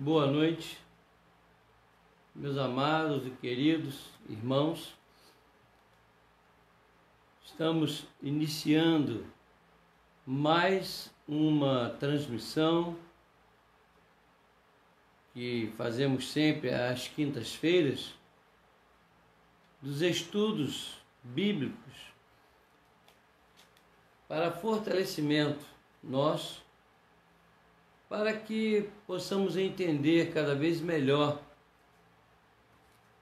Boa noite, meus amados e queridos irmãos. Estamos iniciando mais uma transmissão que fazemos sempre às quintas-feiras dos estudos bíblicos para fortalecimento nosso, para que possamos entender cada vez melhor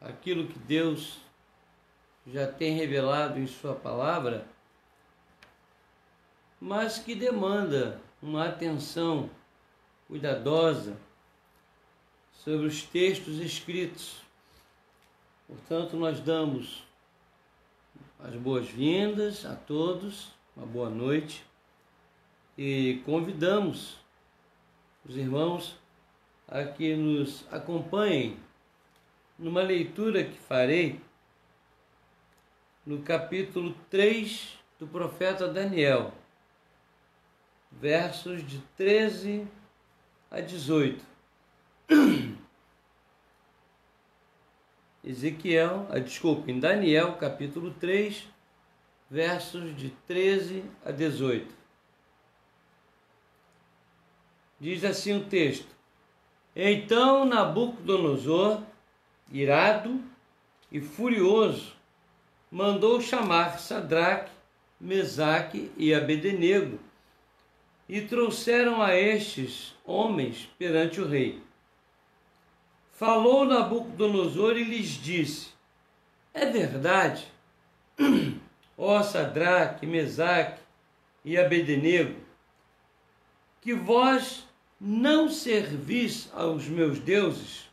aquilo que Deus já tem revelado em sua palavra, mas que demanda uma atenção cuidadosa sobre os textos escritos. Portanto, nós damos as boas-vindas a todos, uma boa noite, e convidamos os irmãos a que nos acompanhem numa leitura que farei no capítulo 3 do profeta Daniel, versos de 13 a 18. Em Daniel, capítulo 3, versos de 13 a 18. Diz assim o texto: Então Nabucodonosor, irado e furioso, mandou chamar Sadraque, Mesaque e Abednego, e trouxeram a estes homens perante o rei. Falou Nabucodonosor e lhes disse: É verdade, ó Sadraque, Mesaque e Abednego, que vós não servis aos meus deuses,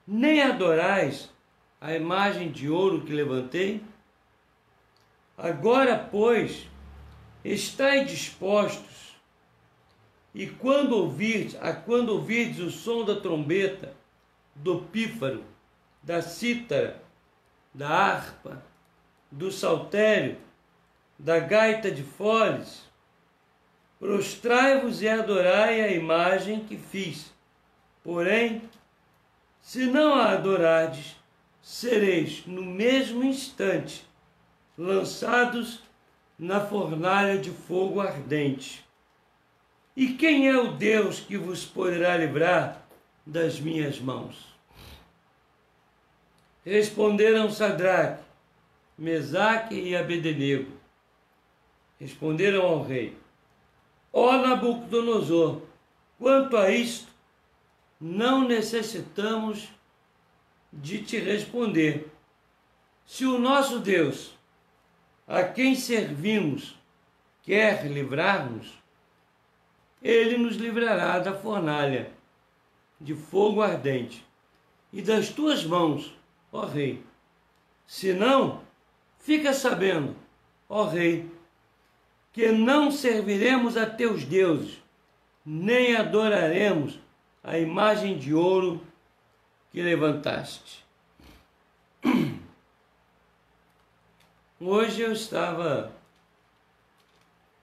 nem adorais a imagem de ouro que levantei? Agora, pois, estai dispostos, e quando ouvirdes o som da trombeta, do pífaro, da cítara, da harpa, do saltério, da gaita de foles, prostrai-vos e adorai a imagem que fiz. Porém, se não a adorardes, sereis no mesmo instante lançados na fornalha de fogo ardente. E quem é o Deus que vos poderá livrar das minhas mãos? Responderam Sadraque, Mesaque e Abednego. Responderam ao rei: Ó Nabucodonosor, quanto a isto, não necessitamos de te responder. Se o nosso Deus, a quem servimos, quer livrar-nos, ele nos livrará da fornalha de fogo ardente e das tuas mãos, ó rei. Se não, fica sabendo, ó rei, que não serviremos a teus deuses, nem adoraremos a imagem de ouro que levantaste. Hoje eu estava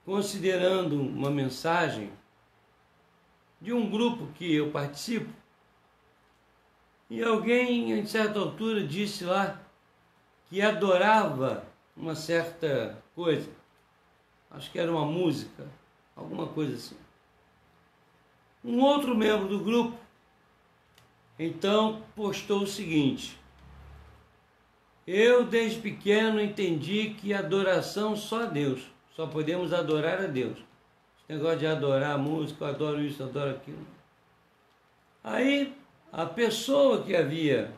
considerando uma mensagem de um grupo que eu participo, e alguém, em certa altura, disse lá que adorava uma certa coisa. Acho que era uma música, alguma coisa assim. Um outro membro do grupo, então, postou o seguinte: eu, desde pequeno, entendi que adoração só a Deus. Só podemos adorar a Deus. Esse negócio de adorar a música, eu adoro isso, eu adoro aquilo. Aí, a pessoa que havia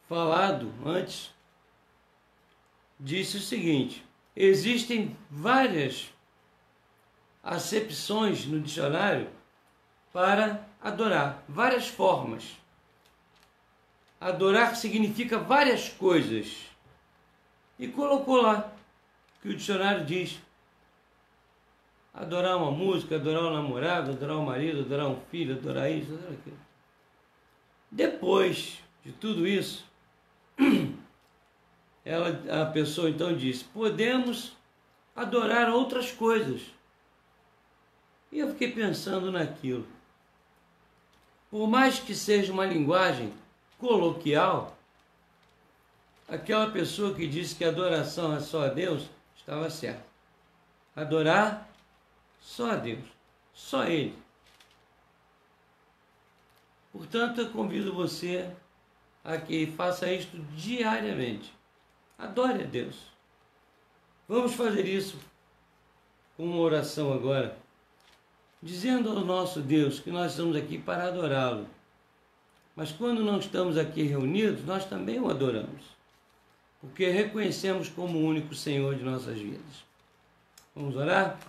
falado antes disse o seguinte: existem várias acepções no dicionário para adorar, várias formas. Adorar significa várias coisas. E colocou lá que o dicionário diz: adorar uma música, adorar um namorado, adorar um marido, adorar um filho, adorar isso, adorar aquilo. Depois de tudo isso, a pessoa então disse: podemos adorar outras coisas. E eu fiquei pensando naquilo. por mais que seja uma linguagem coloquial, aquela pessoa que disse que adoração é só a Deus, estava certa. Adorar só a Deus, só Ele. Portanto, eu convido você a que faça isto diariamente. Adore a Deus. Vamos fazer isso com uma oração agora, dizendo ao nosso Deus que nós estamos aqui para adorá-lo. Mas quando não estamos aqui reunidos, nós também o adoramos, porque reconhecemos como o único Senhor de nossas vidas. Vamos orar?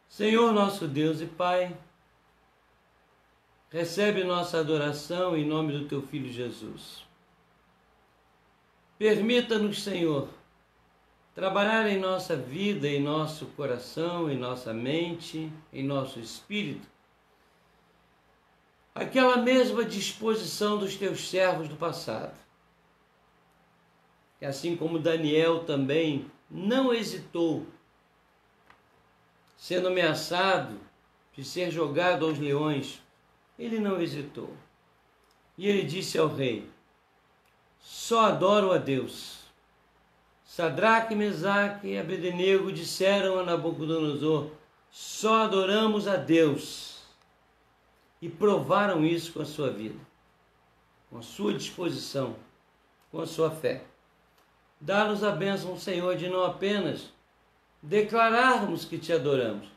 Senhor nosso Deus e Pai, recebe nossa adoração em nome do Teu Filho Jesus. Permita-nos, Senhor, trabalhar em nossa vida, em nosso coração, em nossa mente, em nosso espírito, aquela mesma disposição dos Teus servos do passado. E assim como Daniel também não hesitou, sendo ameaçado de ser jogado aos leões, ele não hesitou. E ele disse ao rei: só adoro a Deus. Sadraque, Mesaque e Abednego disseram a Nabucodonosor: só adoramos a Deus. E provaram isso com a sua vida, com a sua disposição, com a sua fé. Dá-nos a bênção, Senhor, de não apenas declararmos que te adoramos.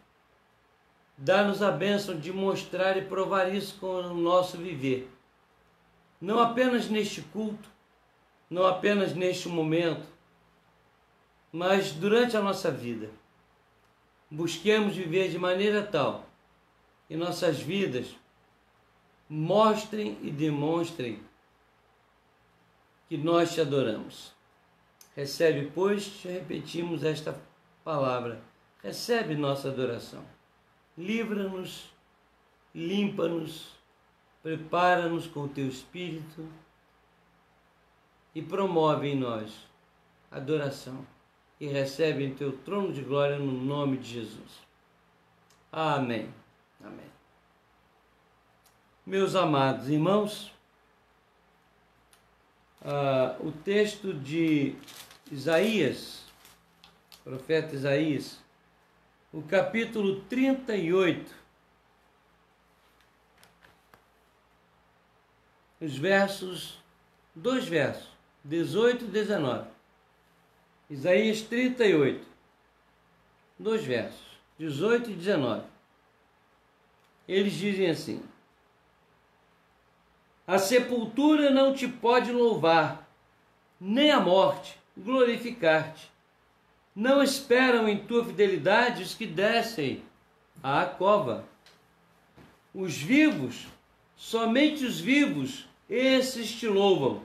Dá-nos a bênção de mostrar e provar isso com o nosso viver. Não apenas neste culto, não apenas neste momento, mas durante a nossa vida. Busquemos viver de maneira tal que nossas vidas mostrem e demonstrem que nós te adoramos. Recebe, pois, te repetimos esta palavra, recebe nossa adoração. Livra-nos, limpa-nos, prepara-nos com o Teu Espírito e promove em nós adoração. E recebe em Teu trono de glória no nome de Jesus. Amém. Amém. Meus amados irmãos, o texto de Isaías, profeta Isaías, o capítulo 38, dois versos, 18 e 19. Isaías 38, dois versos, 18 e 19. Eles dizem assim: a sepultura não te pode louvar, nem a morte glorificar-te. Não esperam em tua fidelidade os que descem à cova. Os vivos, somente os vivos, esses te louvam,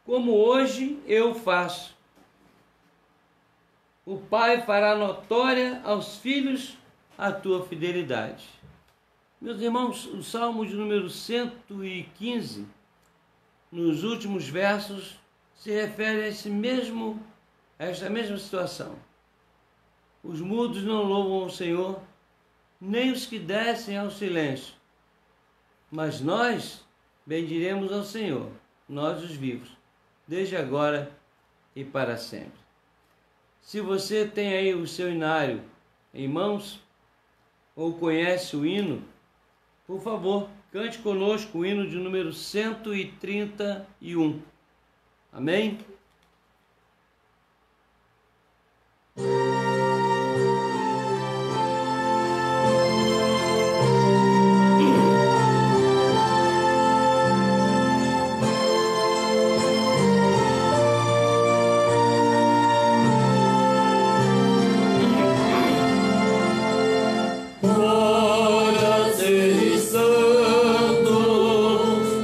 como hoje eu faço. O Pai fará notória aos filhos a tua fidelidade. Meus irmãos, o Salmo de número 115, nos últimos versos, se refere a esta mesma situação. Os mudos não louvam o Senhor, nem os que descem ao silêncio. Mas nós bendiremos ao Senhor, nós os vivos, desde agora e para sempre. Se você tem aí o seu inário em mãos, ou conhece o hino, por favor, cante conosco o hino de número 131. Amém?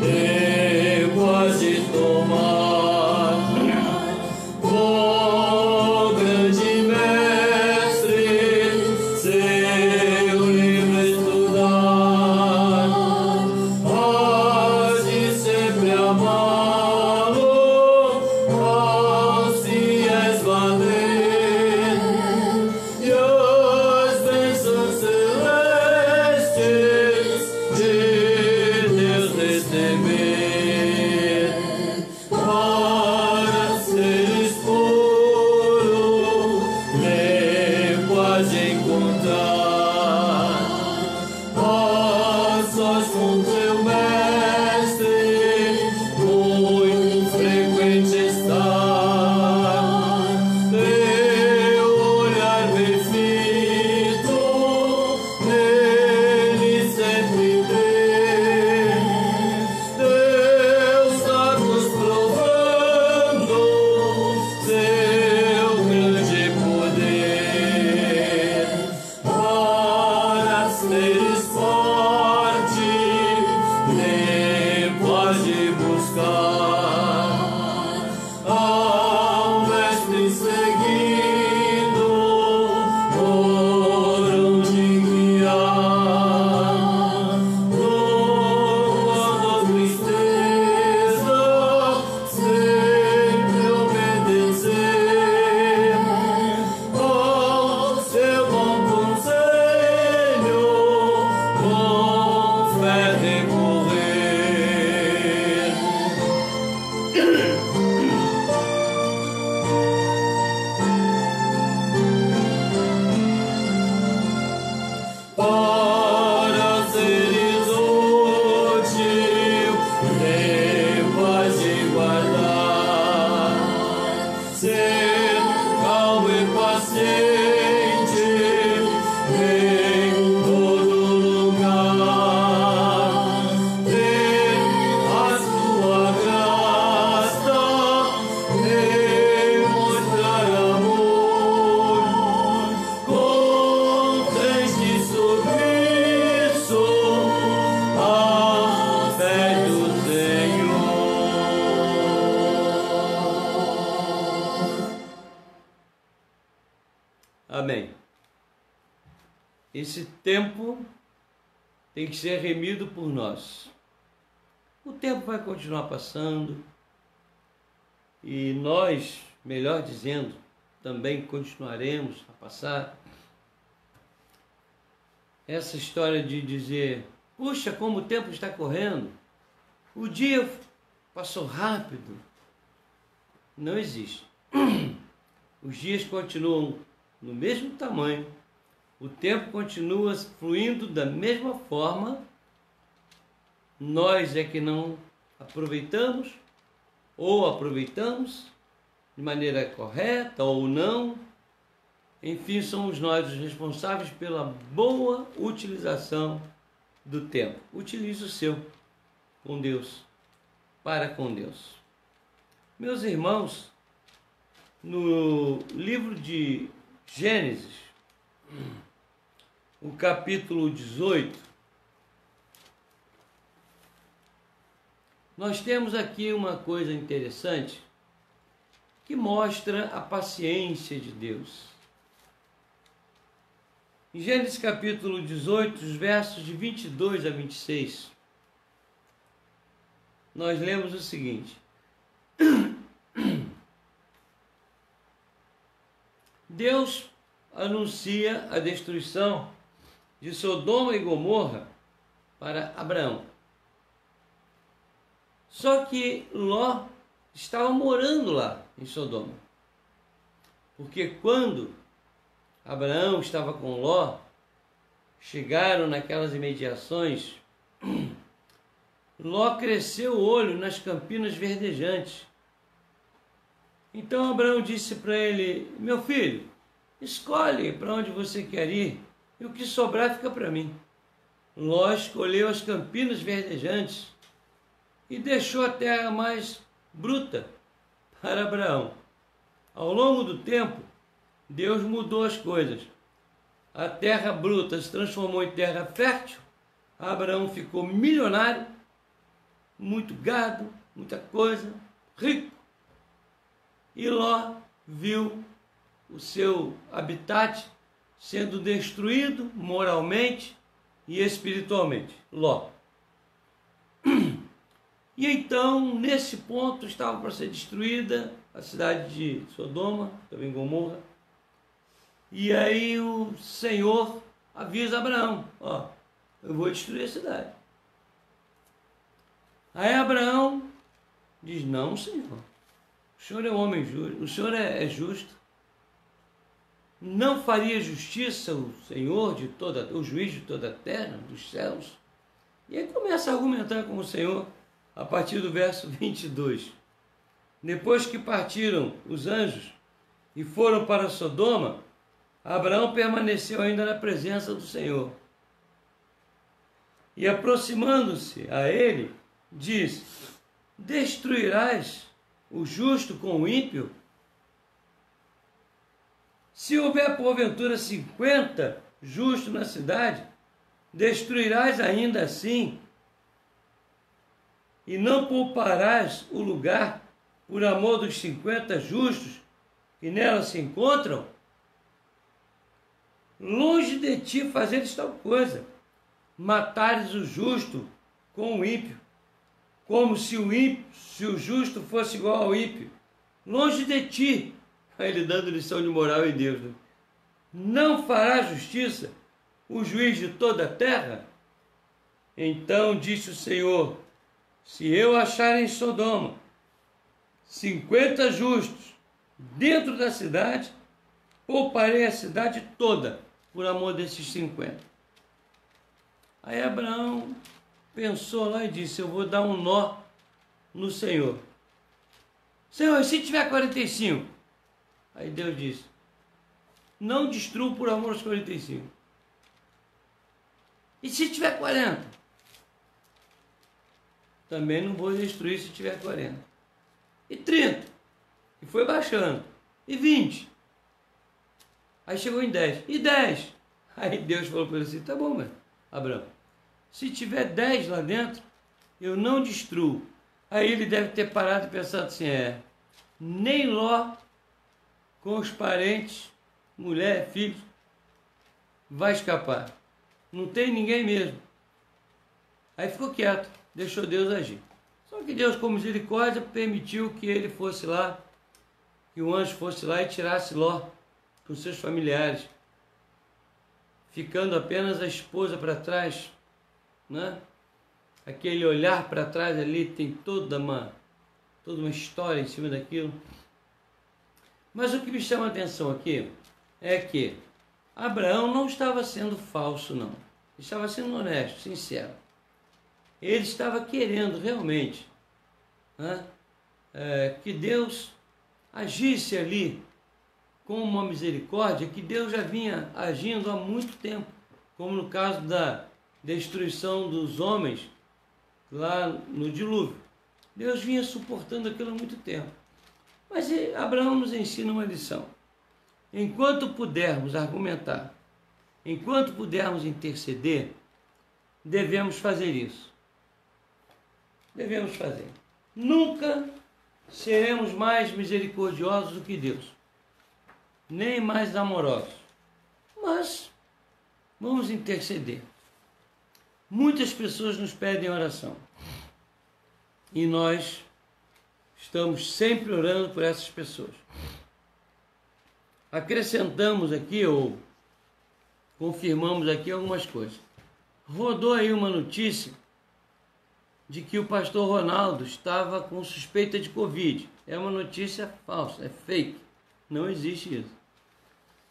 Depois de tomar com teu mestre, muito frequente está, teu olhar perfeito, nele sempre tens, teus lábios provando teu grande poder, para seres forte, nem pode buscar ao mestre seguindo, por onde guiar, no quando tristeza, sempre obedecer ao seu bom conselho, com fé recorrer. Para seres útil, lembras de guardar, ser calmo e paciente em todo lugar, ter a sua graça, demonstrar amor, contente e submisso à fé do Senhor. Amém. Esse tempo tem que ser remido por nós. O tempo vai continuar passando e nós, melhor dizendo, também continuaremos a passar. Essa história de dizer, puxa, como o tempo está correndo, o dia passou rápido, não existe. Os dias continuam no mesmo tamanho, o tempo continua fluindo da mesma forma, nós é que não aproveitamos, ou aproveitamos de maneira correta ou não. Enfim, somos nós os responsáveis pela boa utilização do tempo. Utilize o seu com Deus, para com Deus. Meus irmãos, no livro de Gênesis, o capítulo 18, nós temos aqui uma coisa interessante que mostra a paciência de Deus. Em Gênesis capítulo 18, os versos de 22 a 26, nós lemos o seguinte: Deus anuncia a destruição de Sodoma e Gomorra para Abraão. Só que Ló estava morando lá em Sodoma. Porque quando Abraão estava com Ló, chegaram naquelas imediações, Ló cresceu o olho nas campinas verdejantes. Então Abraão disse para ele: meu filho, escolhe para onde você quer ir, e o que sobrar fica para mim. Ló escolheu as campinas verdejantes e deixou a terra mais bruta para Abraão. Ao longo do tempo, Deus mudou as coisas. A terra bruta se transformou em terra fértil, Abraão ficou milionário, muito gado, muita coisa, rico. E Ló viu o seu habitat sendo destruído moralmente e espiritualmente. Ló. E então, nesse ponto, estava para ser destruída a cidade de Sodoma, também Gomorra. E aí o Senhor avisa Abraão: ó, eu vou destruir a cidade. Aí Abraão diz: não, Senhor, o Senhor é um homem justo, o Senhor é justo. Não faria justiça o Senhor de toda, o juiz de toda a terra, dos céus? E aí começa a argumentar com o Senhor a partir do verso 22. Depois que partiram os anjos e foram para Sodoma, Abraão permaneceu ainda na presença do Senhor. E aproximando-se a ele, diz: destruirás o justo com o ímpio? Se houver porventura 50 justos na cidade, destruirás ainda assim? E não pouparás o lugar por amor dos 50 justos que nela se encontram? Longe de ti fazeres tal coisa, matares o justo com o ímpio, como se o justo fosse igual ao ímpio. Longe de ti, ele dando lição de moral em Deus, né? Não fará justiça o juiz de toda a terra? Então disse o Senhor: se eu achar em Sodoma 50 justos dentro da cidade, pouparei a cidade toda por amor desses 50. Aí Abraão pensou lá e disse: eu vou dar um nó no Senhor. Senhor, e se tiver 45? Aí Deus disse: não destrua por amor aos 45. E se tiver 40? Também não vou destruir se tiver 40. E 30? E foi baixando. E 20? Aí chegou em 10. E 10? Aí Deus falou para ele assim: tá bom, mano, Abraão, se tiver 10 lá dentro, eu não destruo. Aí ele deve ter parado e pensado assim: nem Ló, com os parentes, mulher, filhos, vai escapar. Não tem ninguém mesmo. Aí ficou quieto, deixou Deus agir. Só que Deus, com misericórdia, permitiu que ele fosse lá, que o anjo fosse lá e tirasse Ló com seus familiares, ficando apenas a esposa para trás, né? Aquele olhar para trás ali tem toda uma história em cima daquilo. Mas o que me chama a atenção aqui é que Abraão não estava sendo falso, não. Ele estava sendo honesto, sincero. Ele estava querendo realmente, né, que Deus agisse ali com uma misericórdia que Deus já vinha agindo há muito tempo, como no caso da destruição dos homens lá no dilúvio. Deus vinha suportando aquilo há muito tempo. Mas Abraão nos ensina uma lição. Enquanto pudermos argumentar, enquanto pudermos interceder, devemos fazer isso. Devemos fazer. Nunca seremos mais misericordiosos do que Deus, nem mais amorosos. Mas vamos interceder. Muitas pessoas nos pedem oração. E nós estamos sempre orando por essas pessoas. Acrescentamos aqui, ou confirmamos aqui algumas coisas. Rodou aí uma notícia de que o pastor Ronaldo estava com suspeita de Covid. É uma notícia falsa, é fake. Não existe isso.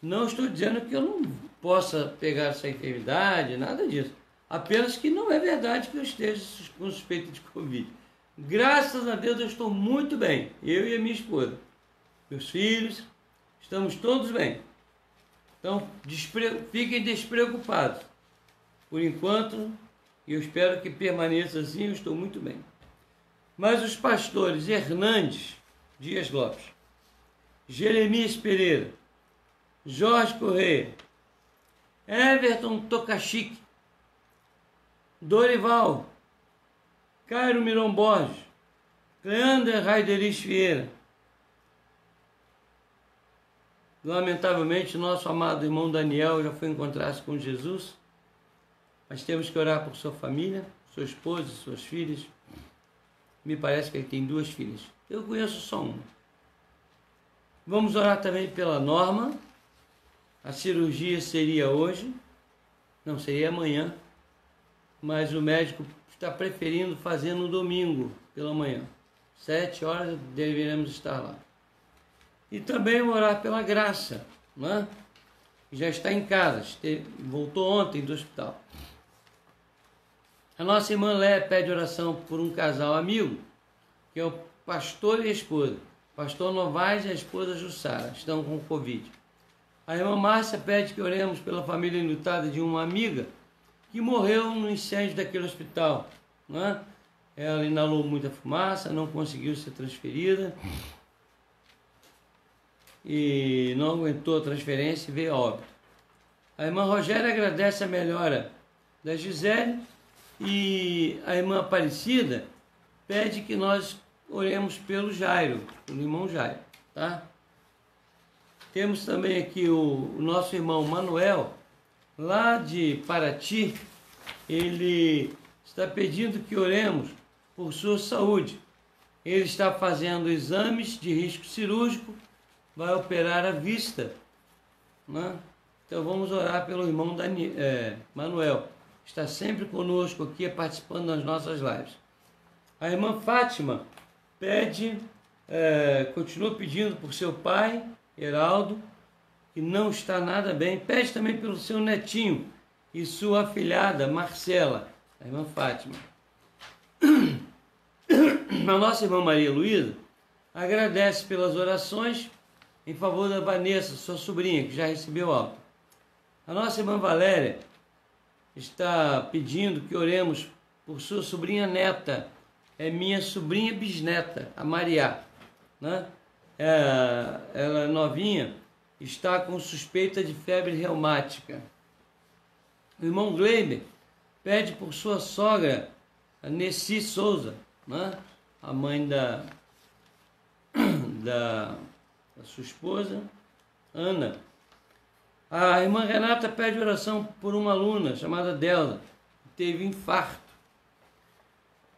Não estou dizendo que eu não possa pegar essa enfermidade, nada disso. Apenas que não é verdade que eu esteja com suspeita de Covid. Graças a Deus eu estou muito bem, eu e a minha esposa. Meus filhos, estamos todos bem. Então, fiquem despreocupados. Por enquanto, eu espero que permaneça assim, eu estou muito bem. Mas os pastores Hernandes Dias Lopes, Jeremias Pereira, Jorge Correia, Everton Tocachique, Dorival, Cairo Miron Borges, Cleander Raideris Vieira. Lamentavelmente, nosso amado irmão Daniel já foi encontrar-se com Jesus, mas temos que orar por sua família, sua esposa, suas filhas. Me parece que ele tem 2 filhas. Eu conheço só uma. Vamos orar também pela Norma. A cirurgia seria hoje, não, seria amanhã, mas o médico está preferindo fazer no domingo, pela manhã. 7 horas deveremos estar lá. E também orar pela Graça, né? Já está em casa, voltou ontem do hospital. A nossa irmã Lé pede oração por um casal amigo, que é o pastor e a esposa. Pastor Novaes e a esposa Jussara estão com Covid. A irmã Márcia pede que oremos pela família enlutada de uma amiga que morreu no incêndio daquele hospital, né? Ela inalou muita fumaça, não conseguiu ser transferida e não aguentou a transferência e veio a óbito. A irmã Rogéria agradece a melhora da Gisele e a irmã Aparecida pede que nós oremos pelo Jairo, pelo irmão Jairo, tá? Temos também aqui o nosso irmão Manuel, lá de Paraty. Ele está pedindo que oremos por sua saúde. Ele está fazendo exames de risco cirúrgico, vai operar a vista, né? Então vamos orar pelo irmão Manuel. Está sempre conosco aqui, participando das nossas lives. A irmã Fátima continua pedindo por seu pai, Heraldo, que não está nada bem. Pede também pelo seu netinho e sua afilhada, Marcela, a irmã Fátima. A nossa irmã Maria Luísa agradece pelas orações em favor da Vanessa, sua sobrinha, que já recebeu alta. A nossa irmã Valéria está pedindo que oremos por sua sobrinha neta, é minha sobrinha bisneta, a Maria, né? Ela novinha, está com suspeita de febre reumática. O irmão Gleiber pede por sua sogra, a Nessi Souza, né? A mãe da sua esposa, Ana. A irmã Renata pede oração por uma aluna chamada Delza, que teve infarto.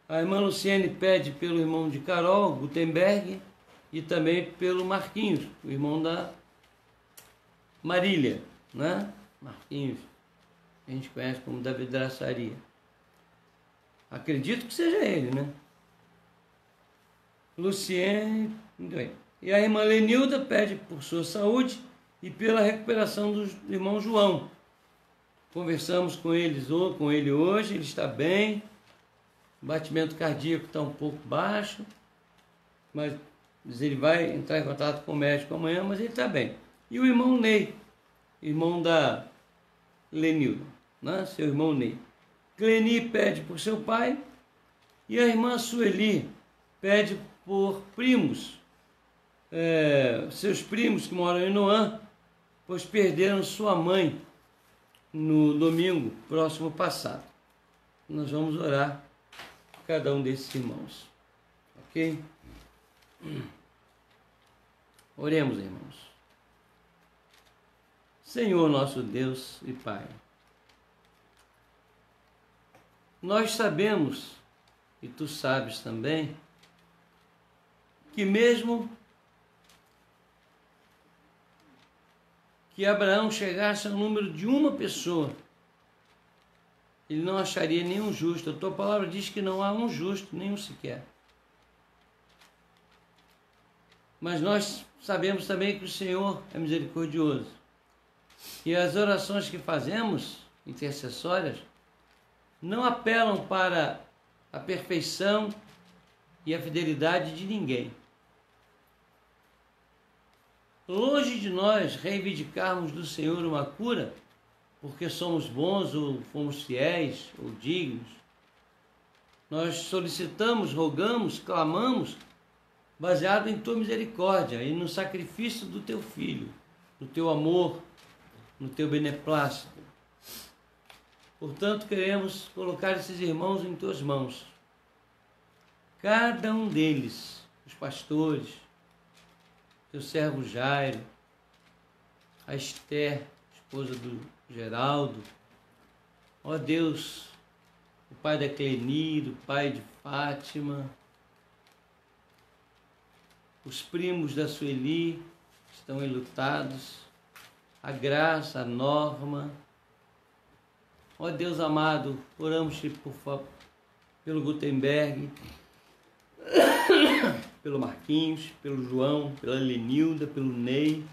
A irmã Luciene pede pelo irmão de Carol, Gutenberg, e também pelo Marquinhos, o irmão da Marília, né? Marquinhos, a gente conhece como da vidraçaria. Acredito que seja ele, né? Luciene, e a irmã Lenilda pede por sua saúde e pela recuperação do irmão João. Conversamos com ele hoje, ele está bem, o batimento cardíaco está um pouco baixo, mas ele vai entrar em contato com o médico amanhã, mas ele está bem. E o irmão Ney, irmão da Lenilda, né? Seu irmão Ney. Cleni pede por seu pai e a irmã Sueli pede por primos, seus primos que moram em Noã, pois perderam sua mãe no domingo próximo passado. Nós vamos orar por cada um desses irmãos, ok? Oremos, irmãos. Senhor nosso Deus e Pai, nós sabemos, e Tu sabes também, que mesmo que Abraão chegasse ao número de uma pessoa, ele não acharia nenhum justo. A Tua palavra diz que não há um justo, nenhum sequer. Mas nós sabemos também que o Senhor é misericordioso. E as orações que fazemos, intercessórias, não apelam para a perfeição e a fidelidade de ninguém. Longe de nós reivindicarmos do Senhor uma cura, porque somos bons ou fomos fiéis ou dignos. Nós solicitamos, rogamos, clamamos, baseado em Tua misericórdia e no sacrifício do Teu Filho, no Teu amor, no Teu beneplácito. Portanto, queremos colocar esses irmãos em Tuas mãos. Cada um deles, os pastores, Teu servo Jairo, a Esther, esposa do Geraldo, ó Deus, o pai da Clenir, o pai de Fátima, os primos da Sueli estão enlutados, a Graça, a Norma. Ó Deus amado, oramos-te pelo Gutenberg, pelo Marquinhos, pelo João, pela Lenilda, pelo Ney.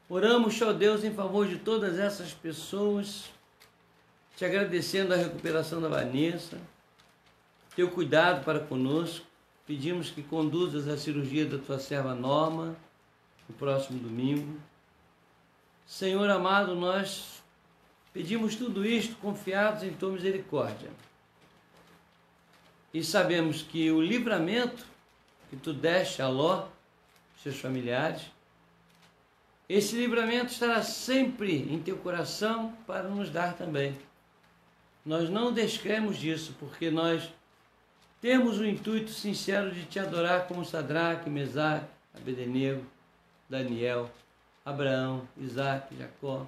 Oramos, ó Deus, em favor de todas essas pessoas te agradecendo a recuperação da Vanessa, teu cuidado para conosco. Pedimos que conduzas a cirurgia da tua serva Norma no próximo domingo. Senhor amado, nós pedimos tudo isto confiados em tua misericórdia. E sabemos que o livramento que tu deste a Ló, seus familiares, esse livramento estará sempre em teu coração para nos dar também. Nós não descremos disso, porque nós temos o intuito sincero de te adorar como Sadraque, Mesaque, Abednego, Daniel, Abraão, Isaque, Jacó,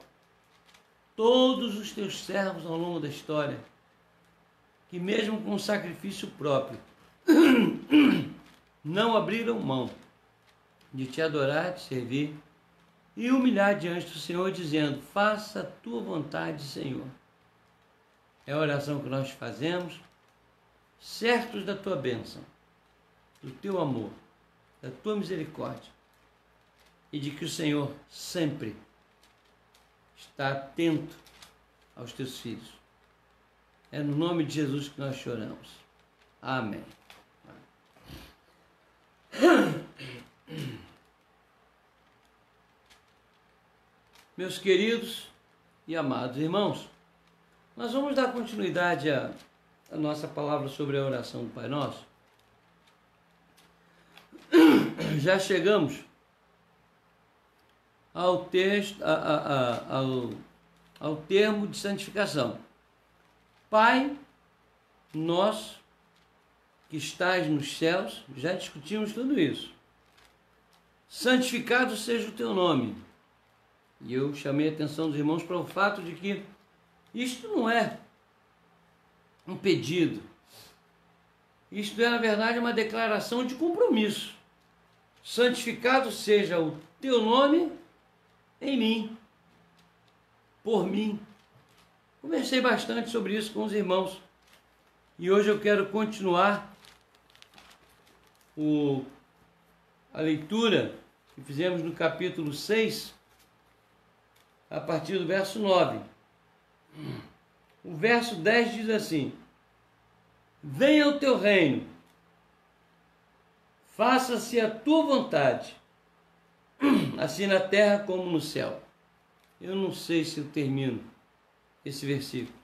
todos os teus servos ao longo da história, que mesmo com sacrifício próprio, não abriram mão de te adorar, te servir e humilhar diante do Senhor, dizendo: faça a tua vontade, Senhor. É a oração que nós fazemos, certos da tua bênção, do teu amor, da tua misericórdia, e de que o Senhor sempre está atento aos teus filhos. É no nome de Jesus que nós choramos. Amém. Meus queridos e amados irmãos, nós vamos dar continuidade à nossa palavra sobre a oração do Pai Nosso. Já chegamos ao texto, ao termo de santificação. Pai nosso que estás nos céus, já discutimos tudo isso. Santificado seja o teu nome. E eu chamei a atenção dos irmãos para o fato de que isto não é um pedido. Isto é, na verdade, uma declaração de compromisso. Santificado seja o teu nome em mim, por mim. Conversei bastante sobre isso com os irmãos. E hoje eu quero continuar a leitura que fizemos no capítulo 6, a partir do verso 9. O verso 10 diz assim: venha o teu reino, faça-se a tua vontade, assim na terra como no céu. Eu não sei se eu termino esse versículo.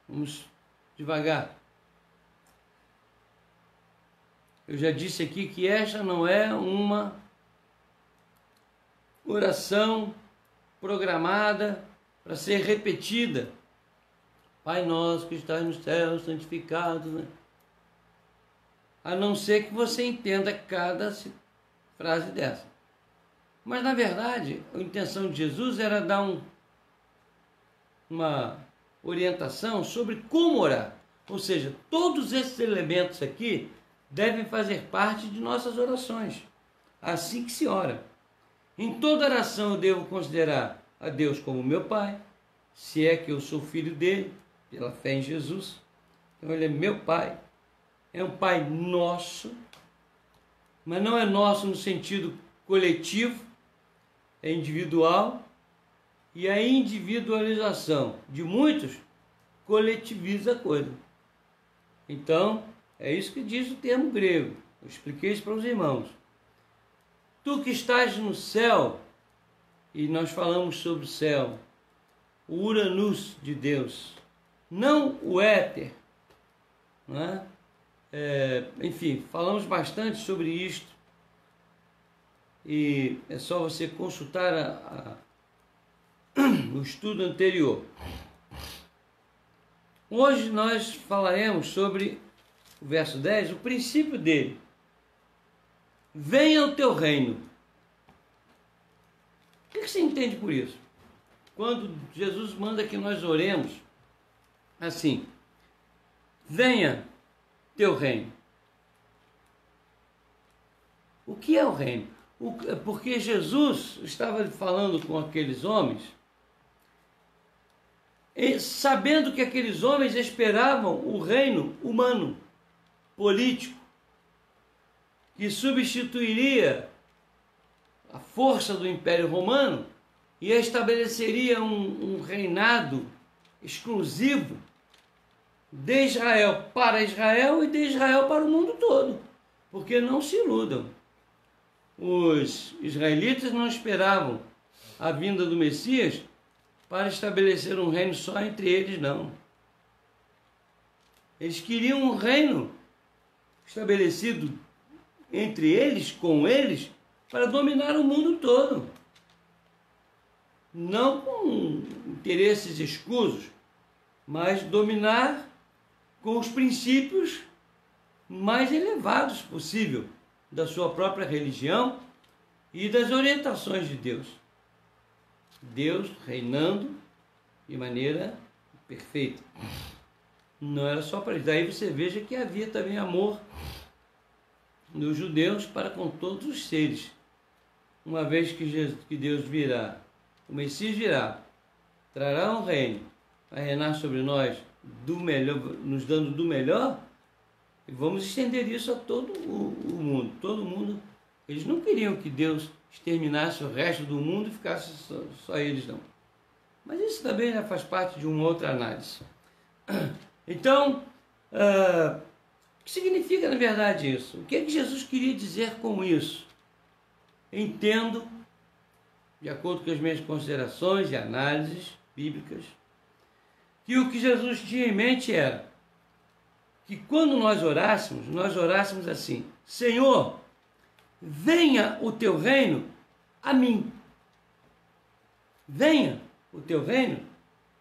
Vamos devagar. Eu já disse aqui que esta não é uma oração programada para ser repetida. Pai nosso que estás nos céus, santificado, né? A não ser que você entenda cada frase dessa. Mas, na verdade, a intenção de Jesus era dar uma orientação sobre como orar. Ou seja, todos esses elementos aqui devem fazer parte de nossas orações. Assim que se ora. Em toda oração eu devo considerar a Deus como meu Pai, se é que eu sou filho dele, pela fé em Jesus. Então ele é meu Pai. É um Pai nosso, mas não é nosso no sentido coletivo, é individual, e a individualização de muitos coletiviza a coisa. Então, é isso que diz o termo grego. Eu expliquei isso para os irmãos. Tu que estás no céu, e nós falamos sobre o céu, o Uranus de Deus, não o éter, não é? Enfim, falamos bastante sobre isto, e é só você consultar o estudo anterior. Hoje nós falaremos sobre o verso 10, o princípio dele. Venha o teu reino. O que você entende por isso? Quando Jesus manda que nós oremos assim: venha teu reino. O que é o reino? Porque Jesus estava falando com aqueles homens, sabendo que aqueles homens esperavam o reino humano, político, que substituiria a força do Império Romano e estabeleceria um reinado exclusivo de Israel para Israel e de Israel para o mundo todo. Porque não se iludam. Os israelitas não esperavam a vinda do Messias para estabelecer um reino só entre eles, não. Eles queriam um reino estabelecido entre eles, com eles, para dominar o mundo todo. Não com interesses escusos, mas dominar com os princípios mais elevados possível da sua própria religião e das orientações de Deus. Deus reinando de maneira perfeita. Não era só para eles. Daí você veja que havia também amor dos judeus para com todos os seres. Uma vez que Deus virá, o Messias virá, trará um reino, vai reinar sobre nós do melhor, nos dando do melhor, e vamos estender isso a todo o mundo. Todo mundo. Eles não queriam que Deus exterminasse o resto do mundo e ficasse só eles, não. Mas isso também já faz parte de uma outra análise. Então, o que significa na verdade isso? O que é que Jesus queria dizer com isso? Entendo, de acordo com as minhas considerações e análises bíblicas, que o que Jesus tinha em mente era que quando nós orássemos assim: Senhor, venha o teu reino a mim. Venha o teu reino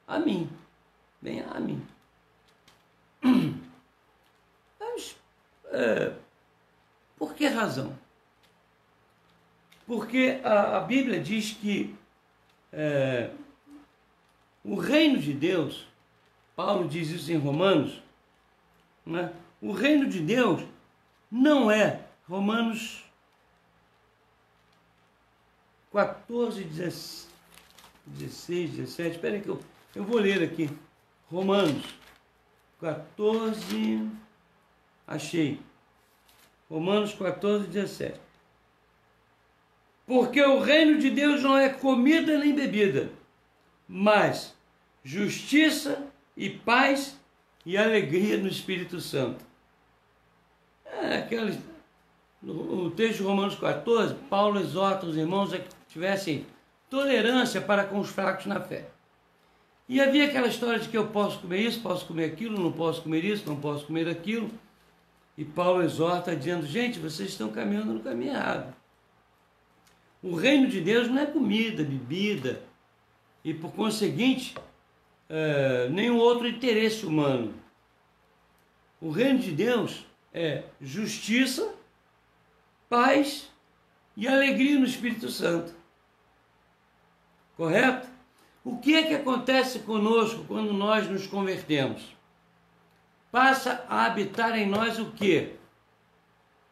a mim. Venha a mim. Mas, por que razão? Porque a Bíblia diz que o reino de Deus, Paulo diz isso em Romanos, né? O reino de Deus não é, Romanos 14, 16, 17, espera aí que eu vou ler aqui, Romanos 14, achei, Romanos 14, 17. Porque o reino de Deus não é comida nem bebida, mas justiça e paz e alegria no Espírito Santo. No texto de Romanos 14, Paulo exorta os irmãos a que tivessem tolerância para com os fracos na fé. E havia aquela história de que eu posso comer isso, posso comer aquilo, não posso comer isso, não posso comer aquilo. E Paulo exorta dizendo: gente, vocês estão caminhando no caminho errado. O reino de Deus não é comida, bebida e, por conseguinte, nenhum outro interesse humano. O reino de Deus é justiça, paz e alegria no Espírito Santo. Correto? O que é que acontece conosco quando nós nos convertemos? Passa a habitar em nós o quê?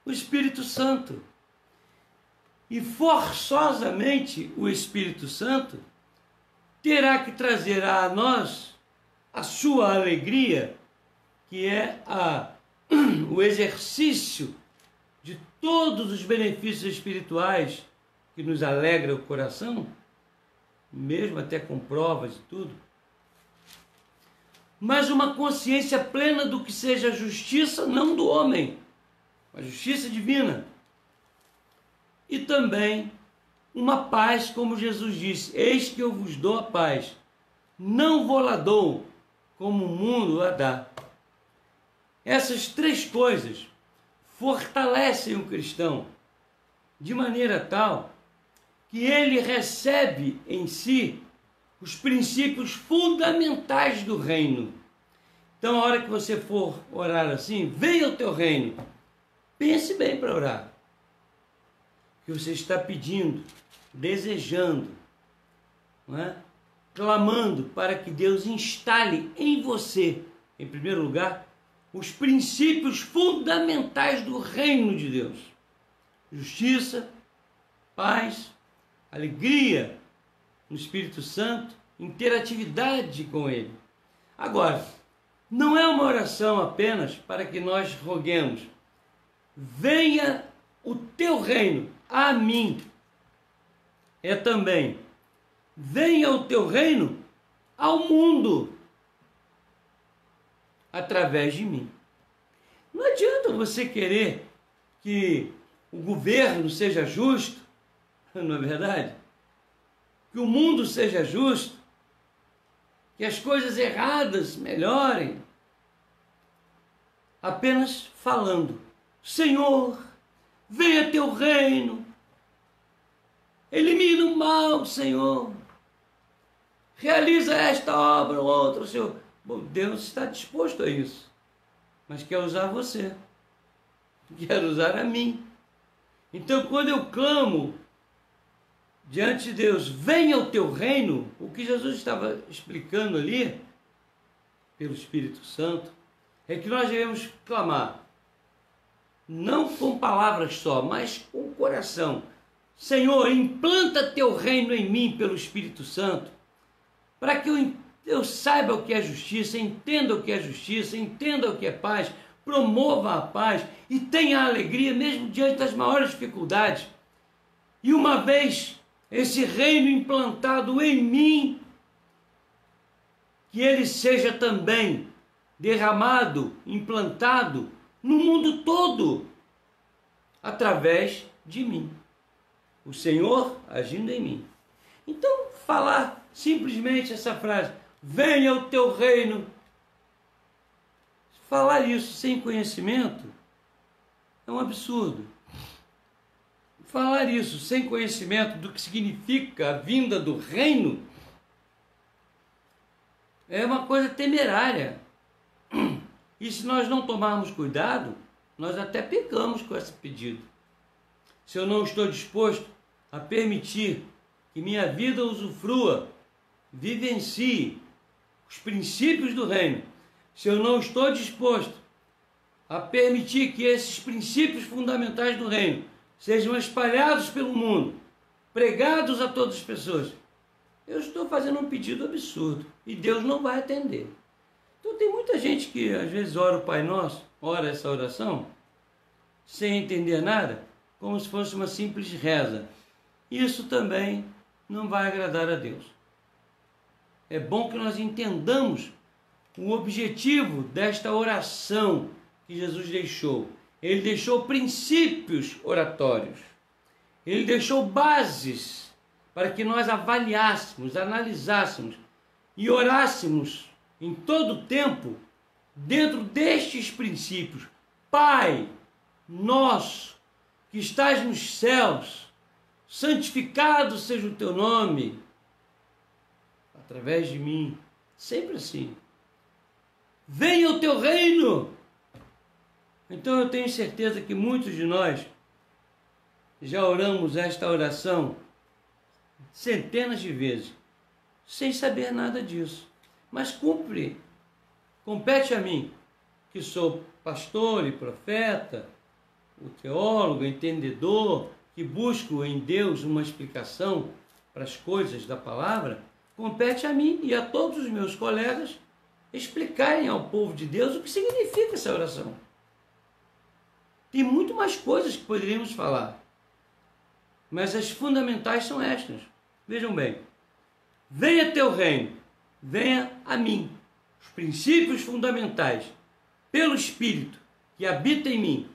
O Espírito Santo. E forçosamente o Espírito Santo terá que trazer a nós a sua alegria, que é o exercício de todos os benefícios espirituais que nos alegra o coração, mesmo até com provas e tudo, mas uma consciência plena do que seja justiça, não do homem, a justiça divina. E também uma paz, como Jesus disse: eis que eu vos dou a paz, não vou lá dou, como o mundo a dá. Essas três coisas fortalecem o cristão de maneira tal que ele recebe em si os princípios fundamentais do reino. Então, a hora que você for orar assim: venha o teu reino, pense bem para orar. Que você está pedindo, desejando, não é? Clamando para que Deus instale em você, em primeiro lugar, os princípios fundamentais do reino de Deus: justiça, paz, alegria no Espírito Santo, interatividade com Ele. Agora, não é uma oração apenas para que nós roguemos: venha o teu reino a mim. É também: venha o teu reino ao mundo. através de mim. Não adianta você querer que o governo seja justo, não é verdade? Que o mundo seja justo, que as coisas erradas melhorem, apenas falando: Senhor, venha teu reino, elimina o mal, Senhor, realiza esta obra ou outra, Senhor. Bom, Deus está disposto a isso, mas quer usar você, quer usar a mim. Então, quando eu clamo diante de Deus, venha o teu reino, o que Jesus estava explicando ali, pelo Espírito Santo, é que nós devemos clamar, não com palavras só, mas com o coração. Senhor, implanta teu reino em mim pelo Espírito Santo, para que eu saiba o que é justiça, entenda o que é justiça, entenda o que é paz, promova a paz e tenha a alegria mesmo diante das maiores dificuldades. E uma vez esse reino implantado em mim, que ele seja também derramado, implantado no mundo todo, através de mim. O Senhor agindo em mim. Então, falar simplesmente essa frase, venha o teu reino, falar isso sem conhecimento é um absurdo. Falar isso sem conhecimento do que significa a vinda do reino é uma coisa temerária. E se nós não tomarmos cuidado, nós até pecamos com esse pedido. Se eu não estou disposto a permitir que minha vida usufrua, vivencie os princípios do reino, se eu não estou disposto a permitir que esses princípios fundamentais do reino sejam espalhados pelo mundo, pregados a todas as pessoas, eu estou fazendo um pedido absurdo e Deus não vai atender. Então tem muita gente que às vezes ora o Pai Nosso, ora essa oração, sem entender nada, como se fosse uma simples reza. Isso também não vai agradar a Deus. É bom que nós entendamos o objetivo desta oração que Jesus deixou. Ele deixou princípios oratórios. Ele deixou bases para que nós avaliássemos, analisássemos e orássemos em todo o tempo dentro destes princípios. Pai nosso que estás nos céus, santificado seja o teu nome, através de mim, sempre assim. Venha o teu reino. Então eu tenho certeza que muitos de nós já oramos esta oração centenas de vezes, sem saber nada disso. Mas compete a mim, que sou pastor e profeta, o teólogo, entendedor, que busco em Deus uma explicação para as coisas da palavra, compete a mim e a todos os meus colegas explicarem ao povo de Deus o que significa essa oração. Tem muito mais coisas que poderíamos falar, mas as fundamentais são estas. Vejam bem, venha teu reino, venha a mim, os princípios fundamentais, pelo Espírito que habita em mim,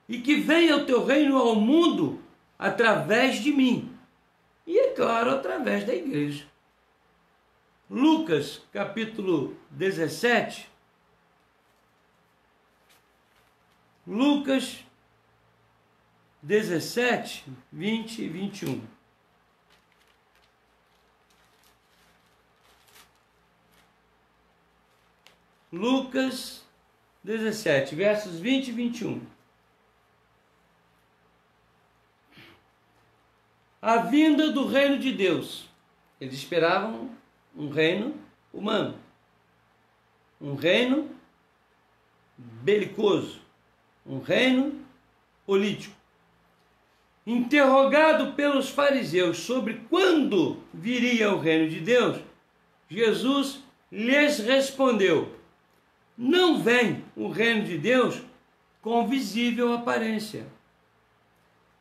e que venha o teu reino ao mundo através de mim, e é claro, através da igreja. Lucas, capítulo 17, Lucas 17, 20 e 21. Lucas 17, versos 20 e 21. A vinda do reino de Deus. Eles esperavam um reino humano, um reino belicoso, um reino político. Interrogado pelos fariseus sobre quando viria o reino de Deus, Jesus lhes respondeu: não vem o reino de Deus com visível aparência.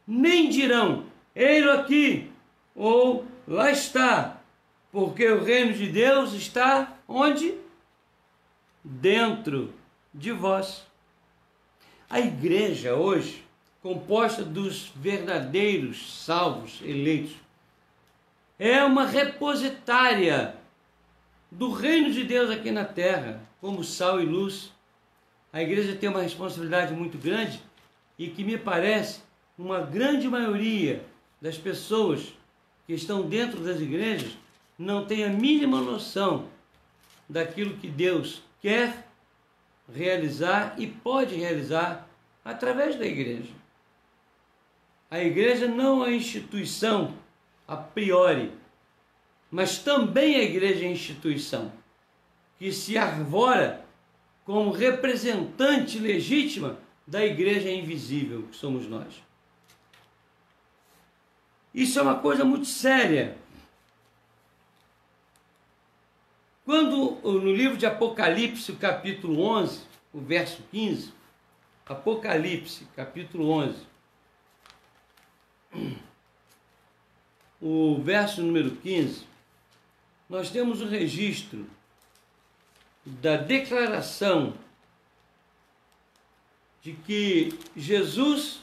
Nem dirão, ei-lo aqui, ou lá está, porque o reino de Deus está onde? dentro de vós. A igreja hoje, composta dos verdadeiros salvos eleitos, é uma repositária do reino de Deus aqui na terra, como sal e luz. A igreja tem uma responsabilidade muito grande e que me parece uma grande maioria das pessoas que estão dentro das igrejas não tem a mínima noção daquilo que Deus quer realizar e pode realizar através da igreja. A igreja não é instituição a priori, mas também a igreja é instituição que se arvora como representante legítima da igreja invisível que somos nós. Isso é uma coisa muito séria. Quando no livro de Apocalipse, capítulo 11, o verso 15, Apocalipse, capítulo 11, o verso número 15, nós temos o registro da declaração de que Jesus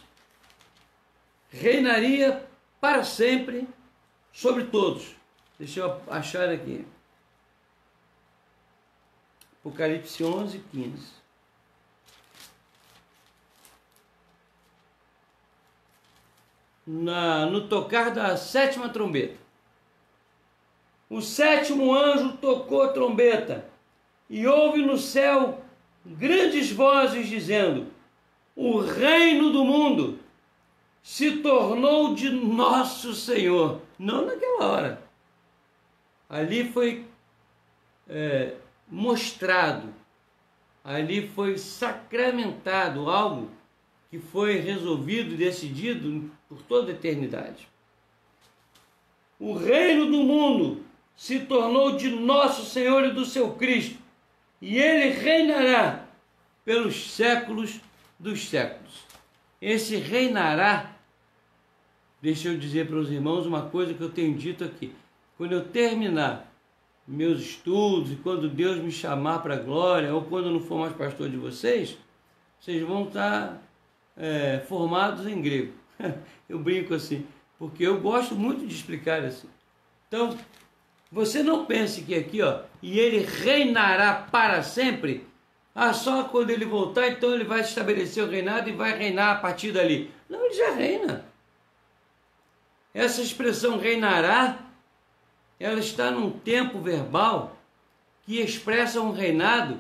reinaria para sempre sobre todos. Deixa eu achar aqui. Apocalipse 11, 15. No tocar da 7ª trombeta. O 7º anjo tocou a trombeta e houve no céu grandes vozes dizendo: o reino do mundo se tornou de nosso Senhor. Não naquela hora. Ali foi mostrado, ali foi sacramentado algo que foi resolvido e decidido por toda a eternidade. O reino do mundo se tornou de nosso Senhor e do seu Cristo, e ele reinará pelos séculos dos séculos. Esse reinará, deixa eu dizer para os irmãos uma coisa que eu tenho dito aqui. Quando eu terminar meus estudos e quando Deus me chamar para a glória, ou quando eu não for mais pastor de vocês, vocês vão estar formados em grego. Eu brinco assim, porque eu gosto muito de explicar assim. Então, você não pense que aqui, e ele reinará para sempre, só quando ele voltar, então ele vai estabelecer o reinado e vai reinar a partir dali. Não, ele já reina. Essa expressão reinará, ela está num tempo verbal que expressa um reinado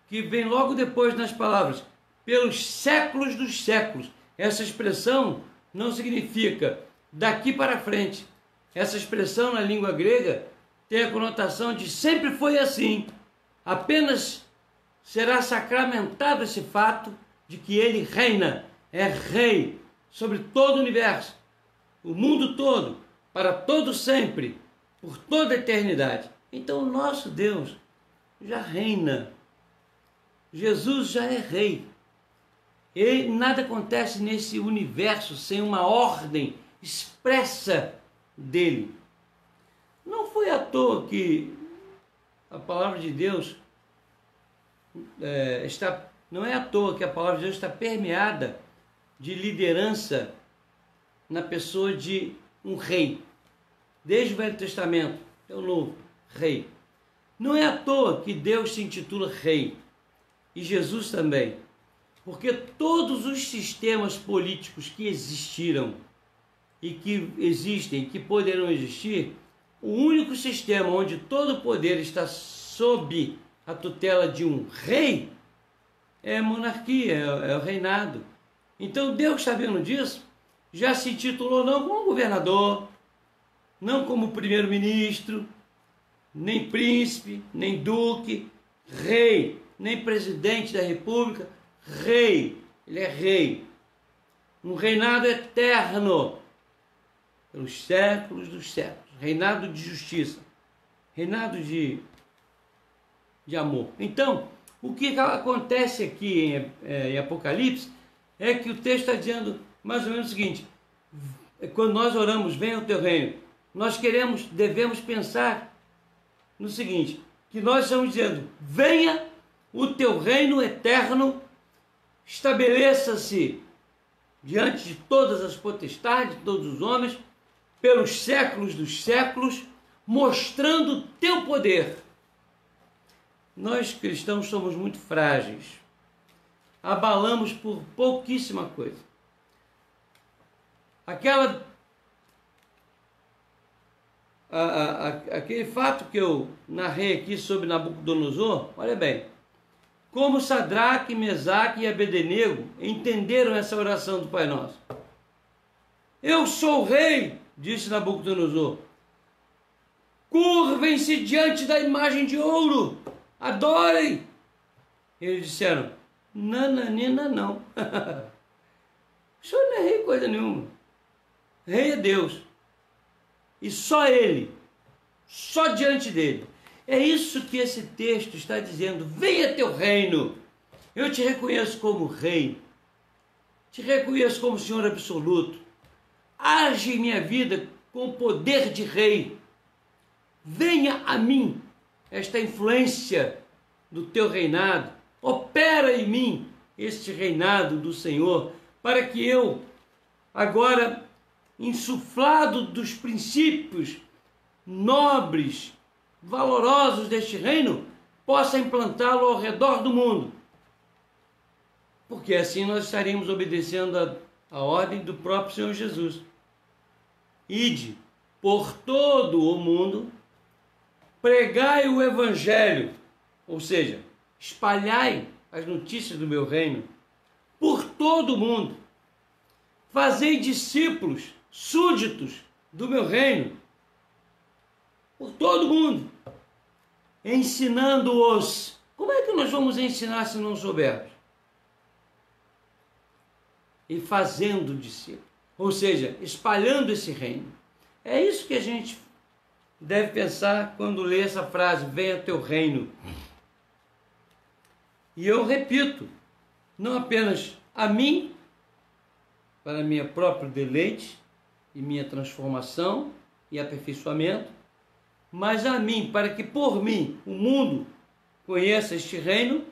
que vem logo depois nas palavras, pelos séculos dos séculos. Essa expressão não significa daqui para frente. Essa expressão na língua grega tem a conotação de sempre foi assim. Apenas será sacramentado esse fato de que ele reina, é rei sobre todo o universo, o mundo todo, para todo sempre, por toda a eternidade. Então o nosso Deus já reina. Jesus já é rei. E nada acontece nesse universo sem uma ordem expressa dele. Não foi à toa que a palavra de Deus não é à toa que a palavra de Deus está permeada de liderança na pessoa de um rei. Desde o Velho Testamento até o Novo, rei. Não é à toa que Deus se intitula rei, e Jesus também, porque todos os sistemas políticos que existiram e que existem, que poderão existir, o único sistema onde todo o poder está sob a tutela de um rei é a monarquia, é o reinado. Então Deus, sabendo disso, já se titulou não como governador, não como primeiro-ministro, nem príncipe, nem duque, rei, nem presidente da república, rei. Ele é rei. Um reinado eterno, pelos séculos dos séculos. Reinado de justiça, reinado de amor. Então, o que acontece aqui em Apocalipse é que o texto está dizendo mais ou menos o seguinte: quando nós oramos, venha o teu reino, nós devemos pensar no seguinte, que nós estamos dizendo, venha o teu reino eterno estabeleça-se diante de todas as potestades, de todos os homens, pelos séculos dos séculos, mostrando o teu poder. Nós cristãos somos muito frágeis, abalamos por pouquíssima coisa. Aquele fato que eu narrei aqui sobre Nabucodonosor, olha bem, como Sadraque, Mesaque e Abednego entenderam essa oração do Pai Nosso. Eu sou o rei, disse Nabucodonosor. Curvem-se diante da imagem de ouro, adorem. Eles disseram, nananina não. O senhor não é rei coisa nenhuma. Rei é Deus. E só Ele, só diante dele. É isso que esse texto está dizendo. Venha teu reino. Eu te reconheço como rei. Te reconheço como Senhor absoluto. Age em minha vida com o poder de rei. Venha a mim esta influência do teu reinado. Opera em mim este reinado do Senhor, para que eu, agora insuflado dos princípios nobres, valorosos deste reino, possa implantá-lo ao redor do mundo. Porque assim nós estaríamos obedecendo a ordem do próprio Senhor Jesus. Ide por todo o mundo, pregai o evangelho, ou seja, espalhai as notícias do meu reino por todo o mundo. Fazei discípulos, súditos do meu reino, por todo o mundo, ensinando-os. Como é que nós vamos ensinar se não soubermos? E fazendo discípulos, ou seja, espalhando esse reino. É isso que a gente deve pensar quando lê essa frase, venha teu reino. E eu repito, não apenas a mim, para minha próprio deleite e minha transformação e aperfeiçoamento, mas a mim, para que por mim o mundo conheça este reino,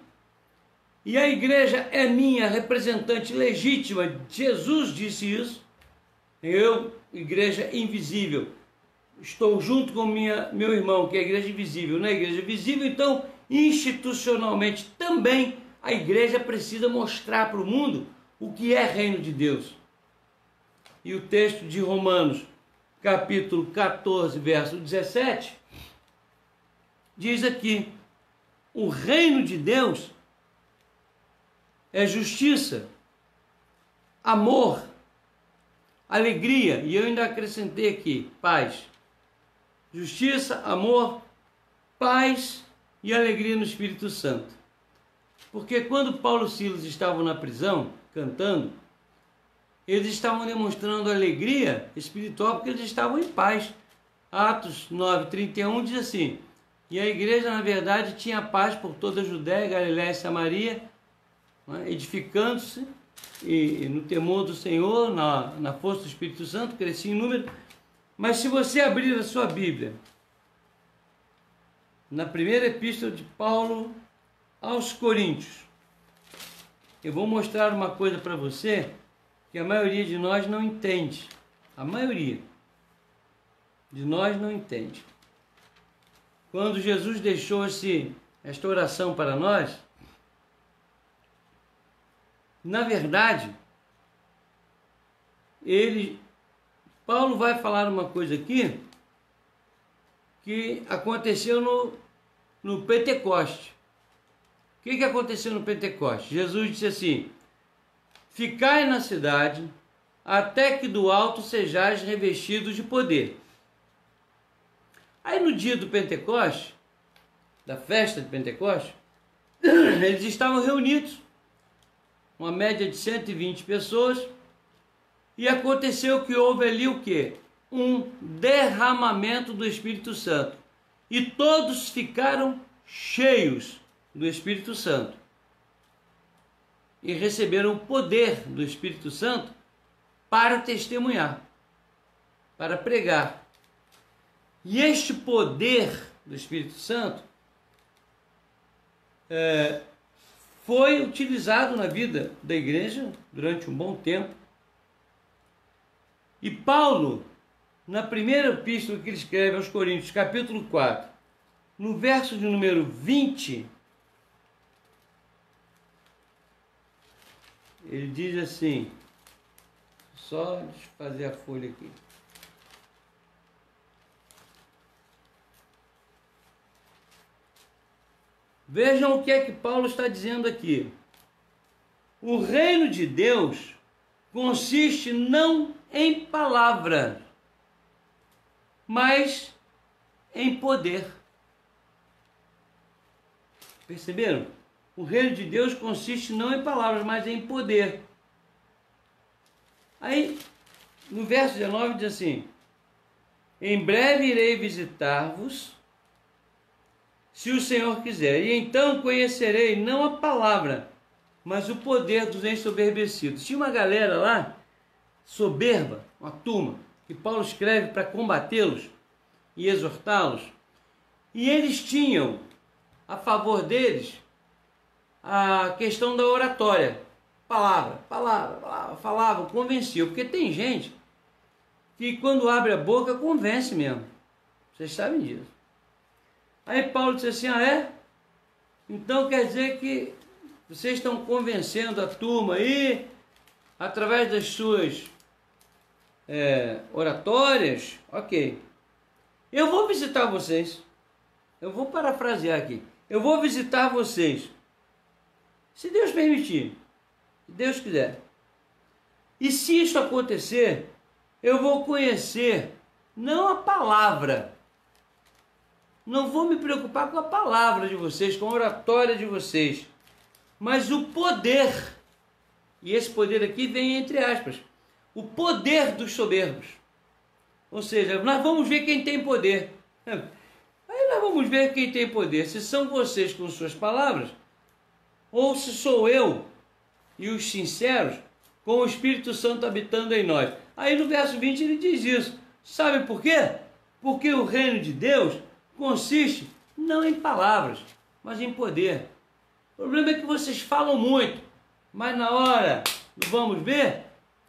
e a igreja é minha representante legítima. Jesus disse isso. Eu, igreja invisível, estou junto com meu irmão, que é a igreja invisível. Na igreja visível, então, institucionalmente também, a igreja precisa mostrar para o mundo o que é reino de Deus. E o texto de Romanos, capítulo 14, verso 17, diz aqui, o reino de Deus é justiça, amor, alegria, e eu ainda acrescentei aqui, paz. Justiça, amor, paz e alegria no Espírito Santo. Porque quando Paulo e Silas estavam na prisão, cantando, eles estavam demonstrando alegria espiritual porque eles estavam em paz. Atos 9:31 diz assim, e a igreja, na verdade, tinha paz por toda a Judéia, Galiléia e Samaria, edificando-se e no temor do Senhor, na força do Espírito Santo, crescia em número. Mas se você abrir a sua Bíblia, na primeira epístola de Paulo aos Coríntios, eu vou mostrar uma coisa para você que a maioria de nós não entende. A maioria de nós não entende. Quando Jesus deixou esta oração para nós, na verdade, Paulo vai falar uma coisa aqui que aconteceu no Pentecoste. O que aconteceu no Pentecoste? Jesus disse assim, ficai na cidade até que do alto sejais revestidos de poder. Aí no dia do Pentecoste, da festa de Pentecoste, eles estavam reunidos, uma média de 120 pessoas, e aconteceu que houve ali o quê? Um derramamento do Espírito Santo. E todos ficaram cheios do Espírito Santo. E receberam o poder do Espírito Santo para testemunhar, para pregar. E este poder do Espírito Santo foi utilizado na vida da igreja durante um bom tempo. E Paulo, na primeira epístola que ele escreve aos Coríntios, capítulo 4, no verso de número 20, ele diz assim, só desfazer a folha aqui. Vejam o que é que Paulo está dizendo aqui. O reino de Deus consiste não em palavras, mas em poder. Perceberam? O reino de Deus consiste não em palavras, mas em poder. Aí, no verso 19 diz assim, em breve irei visitar-vos, se o Senhor quiser, e então conhecerei não a palavra, mas o poder dos ensoberbecidos. Tinha uma galera lá, soberba, uma turma, que Paulo escreve para combatê-los e exortá-los, e eles tinham a favor deles a questão da oratória. Palavra, falavam, convenciam, porque tem gente que quando abre a boca convence mesmo. Vocês sabem disso. Aí Paulo disse assim, então quer dizer que vocês estão convencendo a turma aí, através das suas oratórias, ok. Eu vou visitar vocês, eu vou parafrasear aqui, eu vou visitar vocês, se Deus permitir, se Deus quiser. E se isso acontecer, eu vou conhecer, não a palavra, não vou me preocupar com a palavra de vocês, com a oratória de vocês, mas o poder, e esse poder aqui vem entre aspas, o poder dos soberbos. Ou seja, nós vamos ver quem tem poder. Aí nós vamos ver quem tem poder, se são vocês com suas palavras, ou se sou eu e os sinceros com o Espírito Santo habitando em nós. Aí no verso 20 ele diz isso. Sabe por quê? Porque o reino de Deus consiste não em palavras, mas em poder. O problema é que vocês falam muito, mas na hora do vamos ver,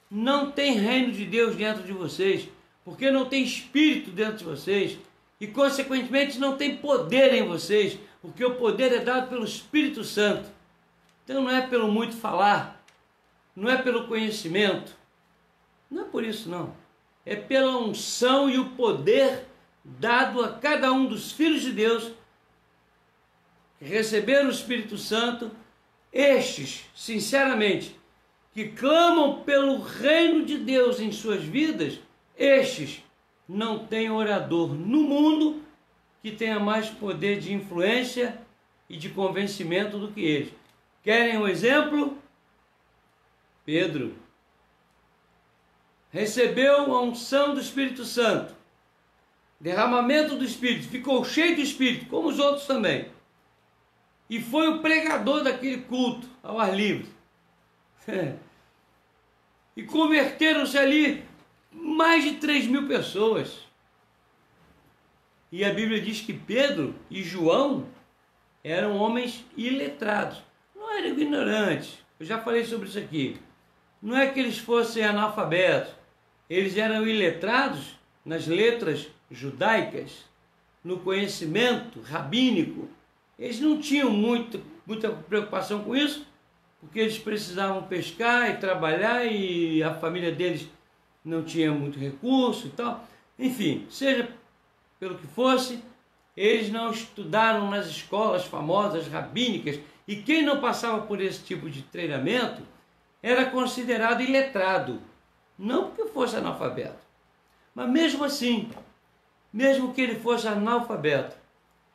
não tem reino de Deus dentro de vocês, porque não tem Espírito dentro de vocês, e consequentemente não tem poder em vocês, porque o poder é dado pelo Espírito Santo. Então não é pelo muito falar, não é pelo conhecimento, não é por isso não, é pela unção e o poder dado a cada um dos filhos de Deus que receberam o Espírito Santo, estes, sinceramente, que clamam pelo reino de Deus em suas vidas, estes não têm orador no mundo que tenha mais poder de influência e de convencimento do que eles. Querem um exemplo? Pedro recebeu a unção do Espírito Santo, derramamento do Espírito, ficou cheio do Espírito, como os outros também, e foi o pregador daquele culto ao ar livre. E converteram-se ali mais de 3.000 pessoas. E a Bíblia diz que Pedro e João eram homens iletrados. Não eram ignorantes. Eu já falei sobre isso aqui. Não é que eles fossem analfabetos. Eles eram iletrados nas letras judaicas, no conhecimento rabínico. Eles não tinham muita preocupação com isso, porque eles precisavam pescar e trabalhar e a família deles não tinha muito recurso e tal. Enfim, seja pelo que fosse, eles não estudaram nas escolas famosas rabínicas, e quem não passava por esse tipo de treinamento era considerado iletrado, não porque fosse analfabeto, mas mesmo assim, mesmo que ele fosse analfabeto,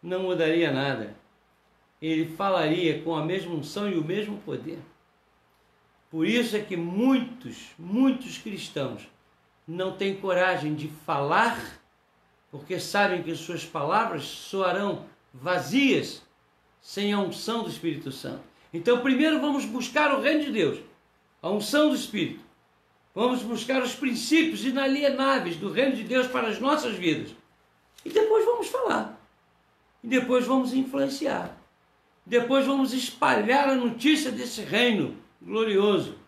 não mudaria nada. Ele falaria com a mesma unção e o mesmo poder. Por isso é que muitos cristãos não têm coragem de falar, porque sabem que suas palavras soarão vazias sem a unção do Espírito Santo. Então primeiro vamos buscar o reino de Deus, a unção do Espírito. Vamos buscar os princípios inalienáveis do reino de Deus para as nossas vidas. E depois vamos falar. E depois vamos influenciar. depois vamos espalhar a notícia desse reino glorioso.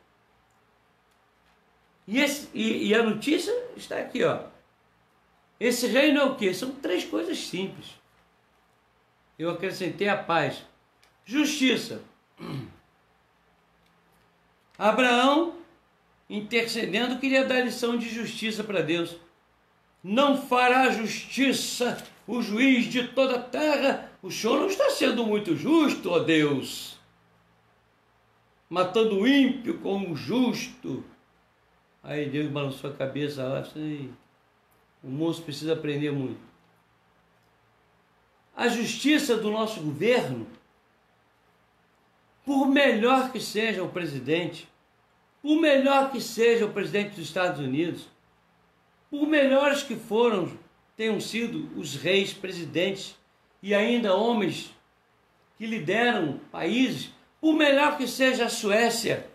E a notícia está aqui, ó. Esse reino é o quê? São 3 coisas simples. Eu acrescentei a paz. Justiça. Abraão, intercedendo, queria dar lição de justiça para Deus. Não fará justiça o juiz de toda a terra? O Senhor não está sendo muito justo, ó Deus, matando o ímpio com o justo. Aí Deus balançou a cabeça lá e disse: o moço precisa aprender muito. A justiça do nosso governo, por melhor que seja o presidente, por melhor que seja o presidente dos Estados Unidos, por melhores que tenham sido os reis, presidentes e ainda homens que lideram países, por melhor que seja a Suécia,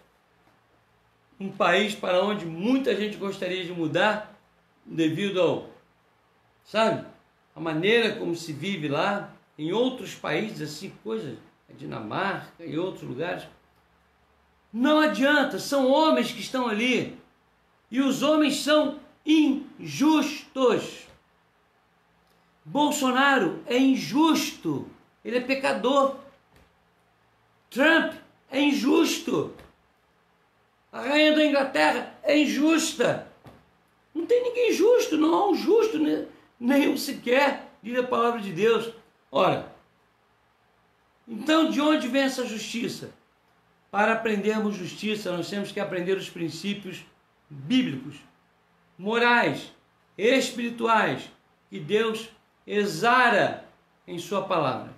um país para onde muita gente gostaria de mudar devido ao, a maneira como se vive lá, em outros países, assim, coisas, a Dinamarca e outros lugares. Não adianta, são homens que estão ali, e os homens são injustos. Bolsonaro é injusto, ele é pecador. Trump é injusto. A rainha da Inglaterra é injusta. Não tem ninguém justo, não há um justo nenhum sequer, diz a palavra de Deus. Ora, então de onde vem essa justiça? Para aprendermos justiça, nós temos que aprender os princípios bíblicos, morais, espirituais, que Deus exara em sua palavra.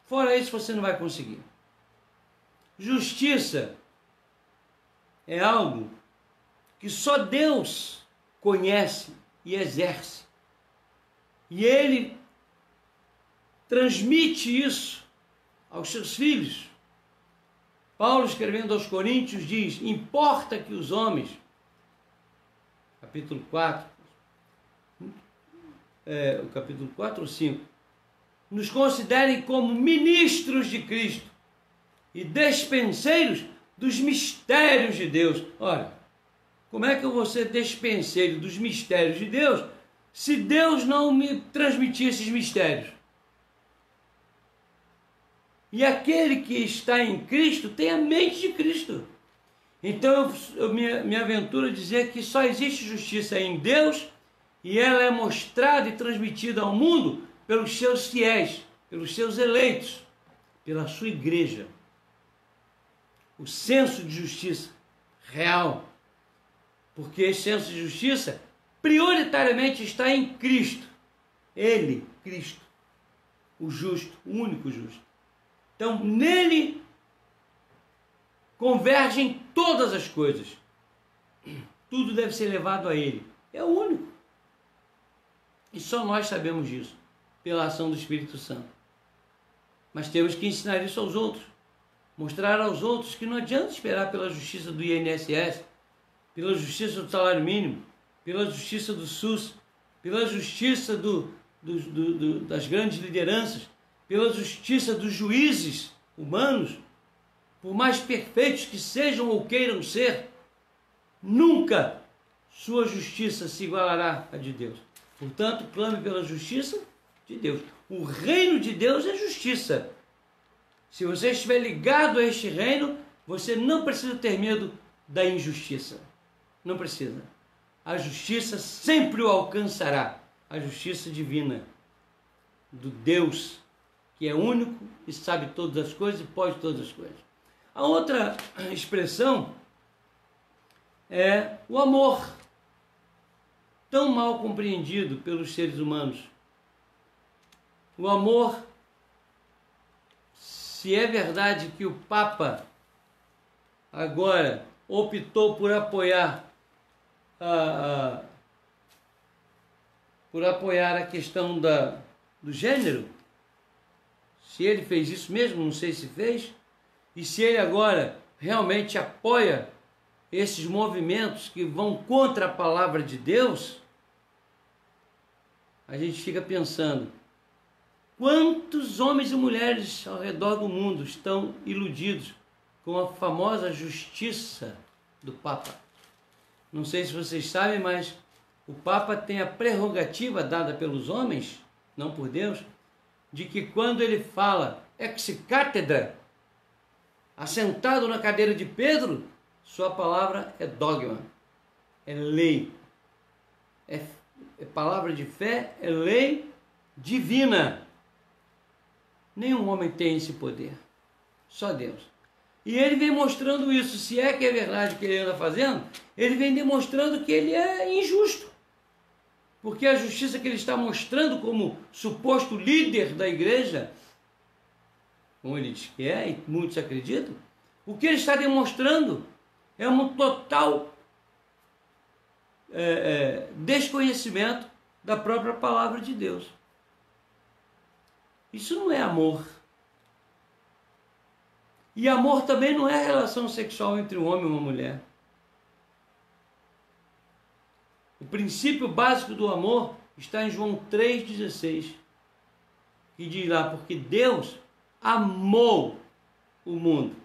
Fora isso, você não vai conseguir. Justiça é algo que só Deus conhece e exerce. E Ele transmite isso aos seus filhos. Paulo, escrevendo aos Coríntios, diz: importa que os homens, capítulo 4, o capítulo 4 ou 5, nos considerem como ministros de Cristo e despenseiros dos mistérios de Deus. Ora, como é que eu vou ser despenseiro dos mistérios de Deus se Deus não me transmitir esses mistérios? E aquele que está em Cristo tem a mente de Cristo. Então eu me aventuro a dizer que só existe justiça em Deus, e ela é mostrada e transmitida ao mundo pelos seus fiéis, pelos seus eleitos, pela sua igreja. O senso de justiça real, porque esse senso de justiça prioritariamente está em Cristo. Ele, Cristo, o justo, o único justo. Então, nele convergem todas as coisas. Tudo deve ser levado a ele. É o único. E só nós sabemos disso, pela ação do Espírito Santo. Mas temos que ensinar isso aos outros. Mostrar aos outros que não adianta esperar pela justiça do INSS, pela justiça do salário mínimo, pela justiça do SUS, pela justiça das grandes lideranças, pela justiça dos juízes humanos, por mais perfeitos que sejam ou queiram ser, nunca sua justiça se igualará à de Deus. Portanto, clame pela justiça de Deus. O reino de Deus é justiça. Se você estiver ligado a este reino, você não precisa ter medo da injustiça. Não precisa. A justiça sempre o alcançará. A justiça divina do Deus que é único e sabe todas as coisas e pode todas as coisas. A outra expressão é o amor, tão mal compreendido pelos seres humanos. O amor, se é verdade que o Papa agora optou por apoiar a questão do gênero, se ele fez isso mesmo, não sei se fez, e se ele agora realmente apoia esses movimentos que vão contra a palavra de Deus, a gente fica pensando, Quantos homens e mulheres ao redor do mundo estão iludidos com a famosa justiça do Papa? Não sei se vocês sabem, mas o Papa tem a prerrogativa dada pelos homens, não por Deus, de que quando ele fala ex cátedra, assentado na cadeira de Pedro, sua palavra é dogma, é lei, é palavra de fé, é lei divina. Nenhum homem tem esse poder, só Deus. E ele vem mostrando isso, se é que é verdade o que ele anda fazendo, ele vem demonstrando que ele é injusto. Porque a justiça que ele está mostrando como suposto líder da igreja, como ele diz que é, e muitos acreditam, o que ele está demonstrando é um total desconhecimento da própria palavra de Deus. Isso não é amor. E amor também não é relação sexual entre um homem e uma mulher. O princípio básico do amor está em João 3,16, que diz lá, porque Deus amou o mundo.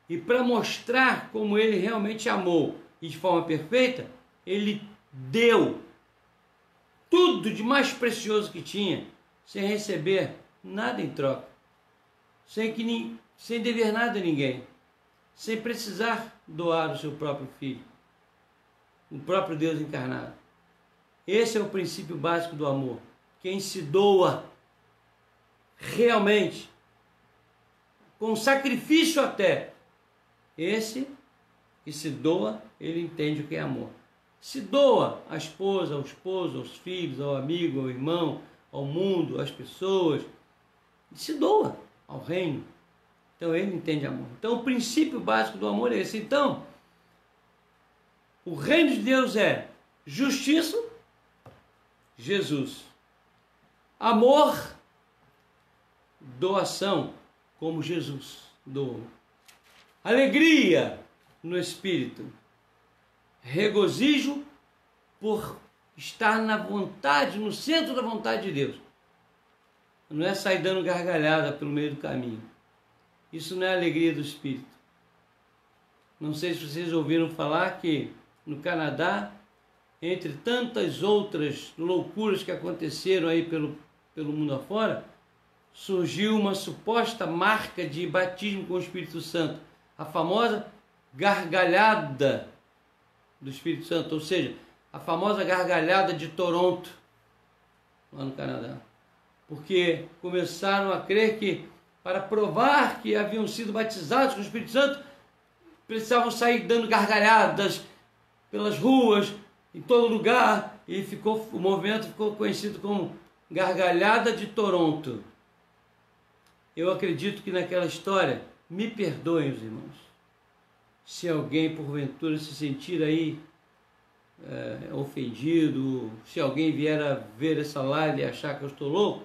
E para mostrar como ele realmente amou e de forma perfeita, ele deu tudo de mais precioso que tinha, sem receber nada em troca, sem dever nada a ninguém, sem precisar doar o seu próprio filho, o próprio Deus encarnado. Esse é o princípio básico do amor. Quem se doa realmente, com sacrifício até, esse que se doa, ele entende o que é amor. Se doa à esposa, ao esposo, aos filhos, ao amigo, ao irmão, ao mundo, às pessoas, se doa ao reino. Então ele entende amor. Então o princípio básico do amor é esse. Então, o reino de Deus é justiça, Jesus. Amor, doação, como Jesus doou. Alegria no Espírito. Regozijo por estar na vontade, no centro da vontade de Deus. Não é sair dando gargalhada pelo meio do caminho. Isso não é alegria do Espírito. Não sei se vocês ouviram falar que no Canadá, entre tantas outras loucuras que aconteceram aí pelo mundo afora, surgiu uma suposta marca de batismo com o Espírito Santo. A famosa gargalhada do Espírito Santo, ou seja, a famosa gargalhada de Toronto, lá no Canadá. Porque começaram a crer que, para provar que haviam sido batizados com o Espírito Santo, precisavam sair dando gargalhadas pelas ruas, em todo lugar, e o movimento ficou conhecido como Gargalhada de Toronto. Eu acredito que naquela história, me perdoem os irmãos, se alguém porventura se sentir aí ofendido, se alguém vier a ver essa live e achar que eu estou louco,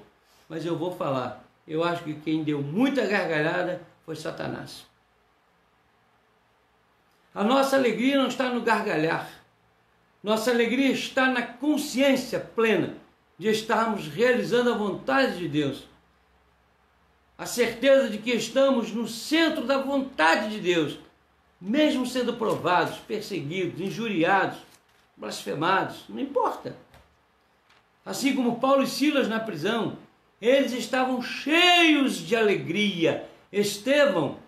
mas eu vou falar. Eu acho que quem deu muita gargalhada foi Satanás. A nossa alegria não está no gargalhar. Nossa alegria está na consciência plena de estarmos realizando a vontade de Deus. A certeza de que estamos no centro da vontade de Deus, mesmo sendo provados, perseguidos, injuriados, blasfemados, não importa. Assim como Paulo e Silas na prisão, eles estavam cheios de alegria. Estevão,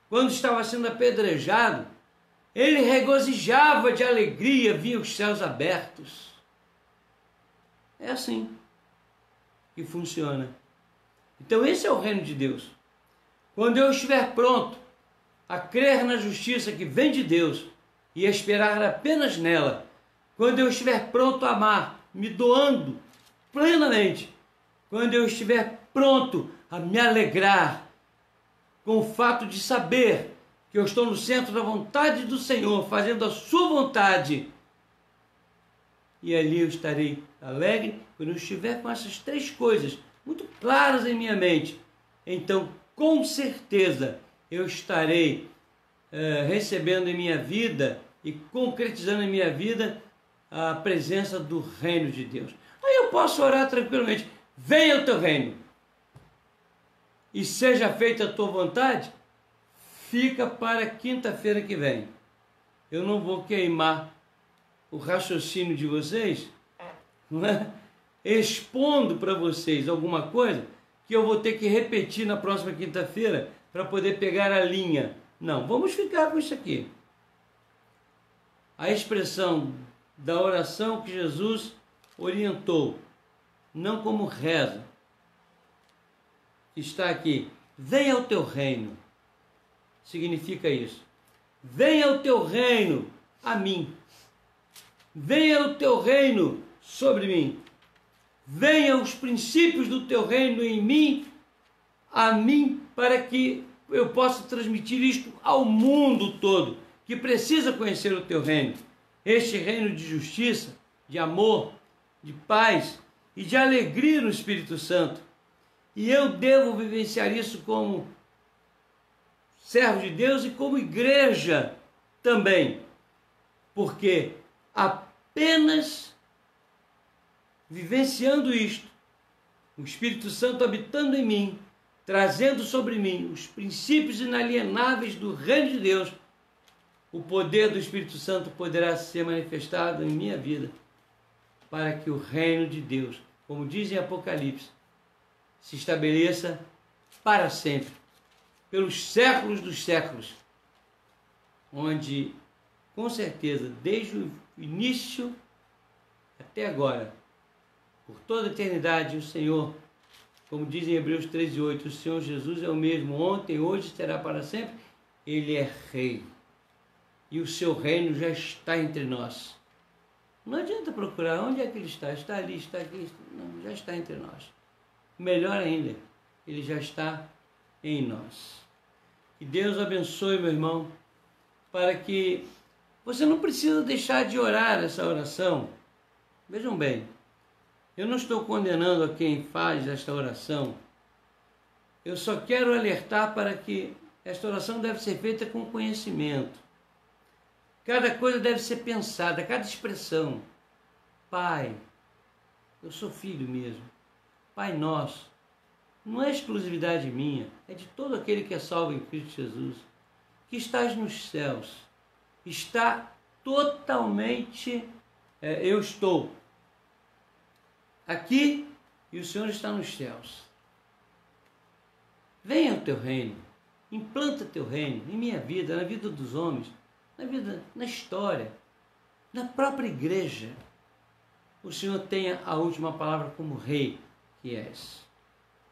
quando estava sendo apedrejado, ele regozijava de alegria, via os céus abertos. É assim que funciona. Então esse é o reino de Deus. Quando eu estiver pronto a crer na justiça que vem de Deus e a esperar apenas nela, quando eu estiver pronto a amar, me doando plenamente, quando eu estiver pronto a me alegrar com o fato de saber que eu estou no centro da vontade do Senhor, fazendo a sua vontade, e ali eu estarei alegre, quando eu estiver com essas três coisas muito claras em minha mente, então com certeza eu estarei recebendo em minha vida e concretizando em minha vida a presença do reino de Deus. Aí eu posso orar tranquilamente: venha o teu reino, e seja feita a tua vontade, fica para quinta-feira que vem. Eu não vou queimar o raciocínio de vocês, não é? Expondo para vocês alguma coisa que eu vou ter que repetir na próxima quinta-feira para poder pegar a linha. Não, vamos ficar com isso aqui. A expressão da oração que Jesus orientou, não como reza, está aqui: venha o teu reino. Significa isso: venha o teu reino a mim, venha o teu reino sobre mim, venha os princípios do teu reino em mim, a mim, para que eu possa transmitir isto ao mundo todo, que precisa conhecer o teu reino, este reino de justiça, de amor, de paz e de alegria no Espírito Santo. E eu devo vivenciar isso como servo de Deus e como igreja também, porque apenas vivenciando isto, o Espírito Santo habitando em mim, trazendo sobre mim os princípios inalienáveis do reino de Deus, o poder do Espírito Santo poderá ser manifestado em minha vida, para que o reino de Deus, como diz em Apocalipse, se estabeleça para sempre, pelos séculos dos séculos, onde, com certeza, desde o início até agora, por toda a eternidade, o Senhor, como diz em Hebreus 13:8, o Senhor Jesus é o mesmo ontem, hoje, será para sempre. Ele é Rei. E o seu reino já está entre nós. Não adianta procurar onde é que ele está. Está ali, está aqui. Não, já está entre nós. Melhor ainda, ele já está em nós. Que Deus abençoe, meu irmão, para que você não precisa deixar de orar essa oração. Vejam bem, eu não estou condenando a quem faz esta oração. Eu só quero alertar para que esta oração deve ser feita com conhecimento. Cada coisa deve ser pensada, cada expressão. Pai, eu sou filho mesmo. Pai nosso, não é exclusividade minha, é de todo aquele que é salvo em Cristo Jesus, que estás nos céus. Está totalmente, eu estou aqui e o Senhor está nos céus. Venha o teu reino, implanta teu reino em minha vida, na vida dos homens, na vida, na história, na própria igreja. O Senhor tenha a última palavra como Rei que és.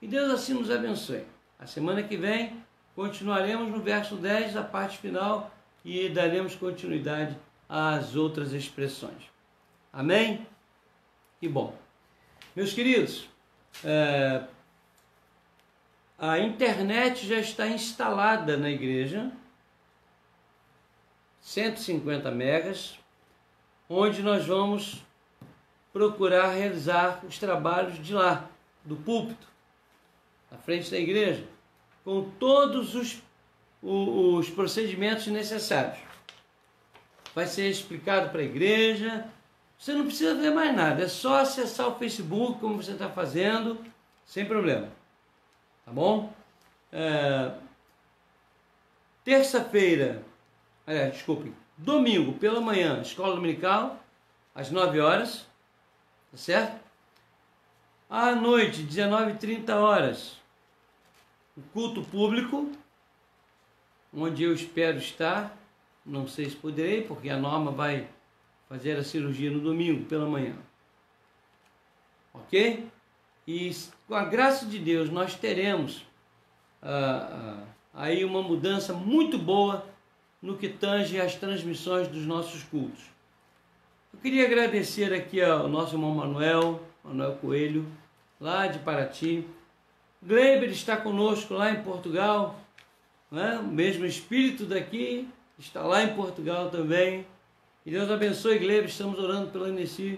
E Deus assim nos abençoe. A semana que vem continuaremos no verso 10, a parte final, e daremos continuidade às outras expressões. Amém? Que bom. Meus queridos, a internet já está instalada na igreja, 150 megas, onde nós vamos procurar realizar os trabalhos de lá, do púlpito, à frente da igreja, com todos os procedimentos necessários. Vai ser explicado para a igreja. Você não precisa ver mais nada, é só acessar o Facebook, como você está fazendo, sem problema. Tá bom? Terça-feira, desculpe, domingo pela manhã, escola dominical, às 9 horas, tá certo? À noite, 19h30, o culto público, onde eu espero estar. Não sei se poderei, porque a Norma vai fazer a cirurgia no domingo pela manhã. Ok? E com a graça de Deus nós teremos aí uma mudança muito boa no que tange às transmissões dos nossos cultos. Eu queria agradecer aqui ao nosso irmão Manuel Coelho, lá de Paraty. Gleiber está conosco lá em Portugal, né? O mesmo espírito daqui está lá em Portugal também. E Deus abençoe, Gleiber, estamos orando pela Nessi.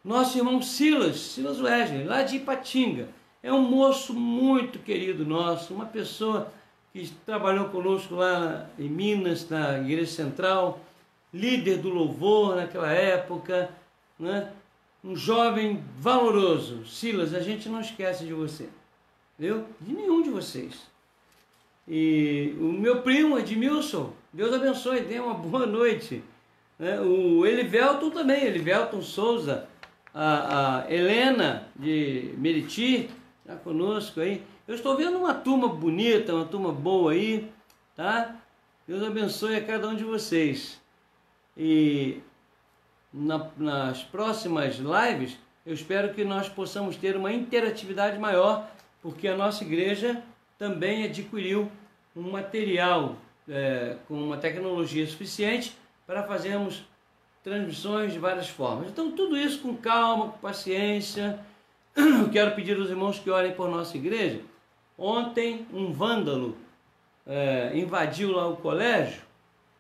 Nosso irmão Silas Wesley, lá de Ipatinga, é um moço muito querido nosso, uma pessoa que trabalhou conosco lá em Minas, na Igreja Central, líder do louvor naquela época, né? Um jovem valoroso. Silas, a gente não esquece de você. viu? De nenhum de vocês. E o meu primo Edmilson, Deus abençoe, tenha uma boa noite. O Elivelton também, Elivelton Souza, a Helena de Meriti, está conosco aí. Eu estou vendo uma turma bonita, uma turma boa aí, tá? Deus abençoe a cada um de vocês. E nas próximas lives, eu espero que nós possamos ter uma interatividade maior, porque a nossa igreja também adquiriu um material com uma tecnologia suficiente para fazermos transmissões de várias formas. Então, tudo isso com calma, com paciência. Quero pedir aos irmãos que orem por nossa igreja. Ontem, um vândalo invadiu lá o colégio,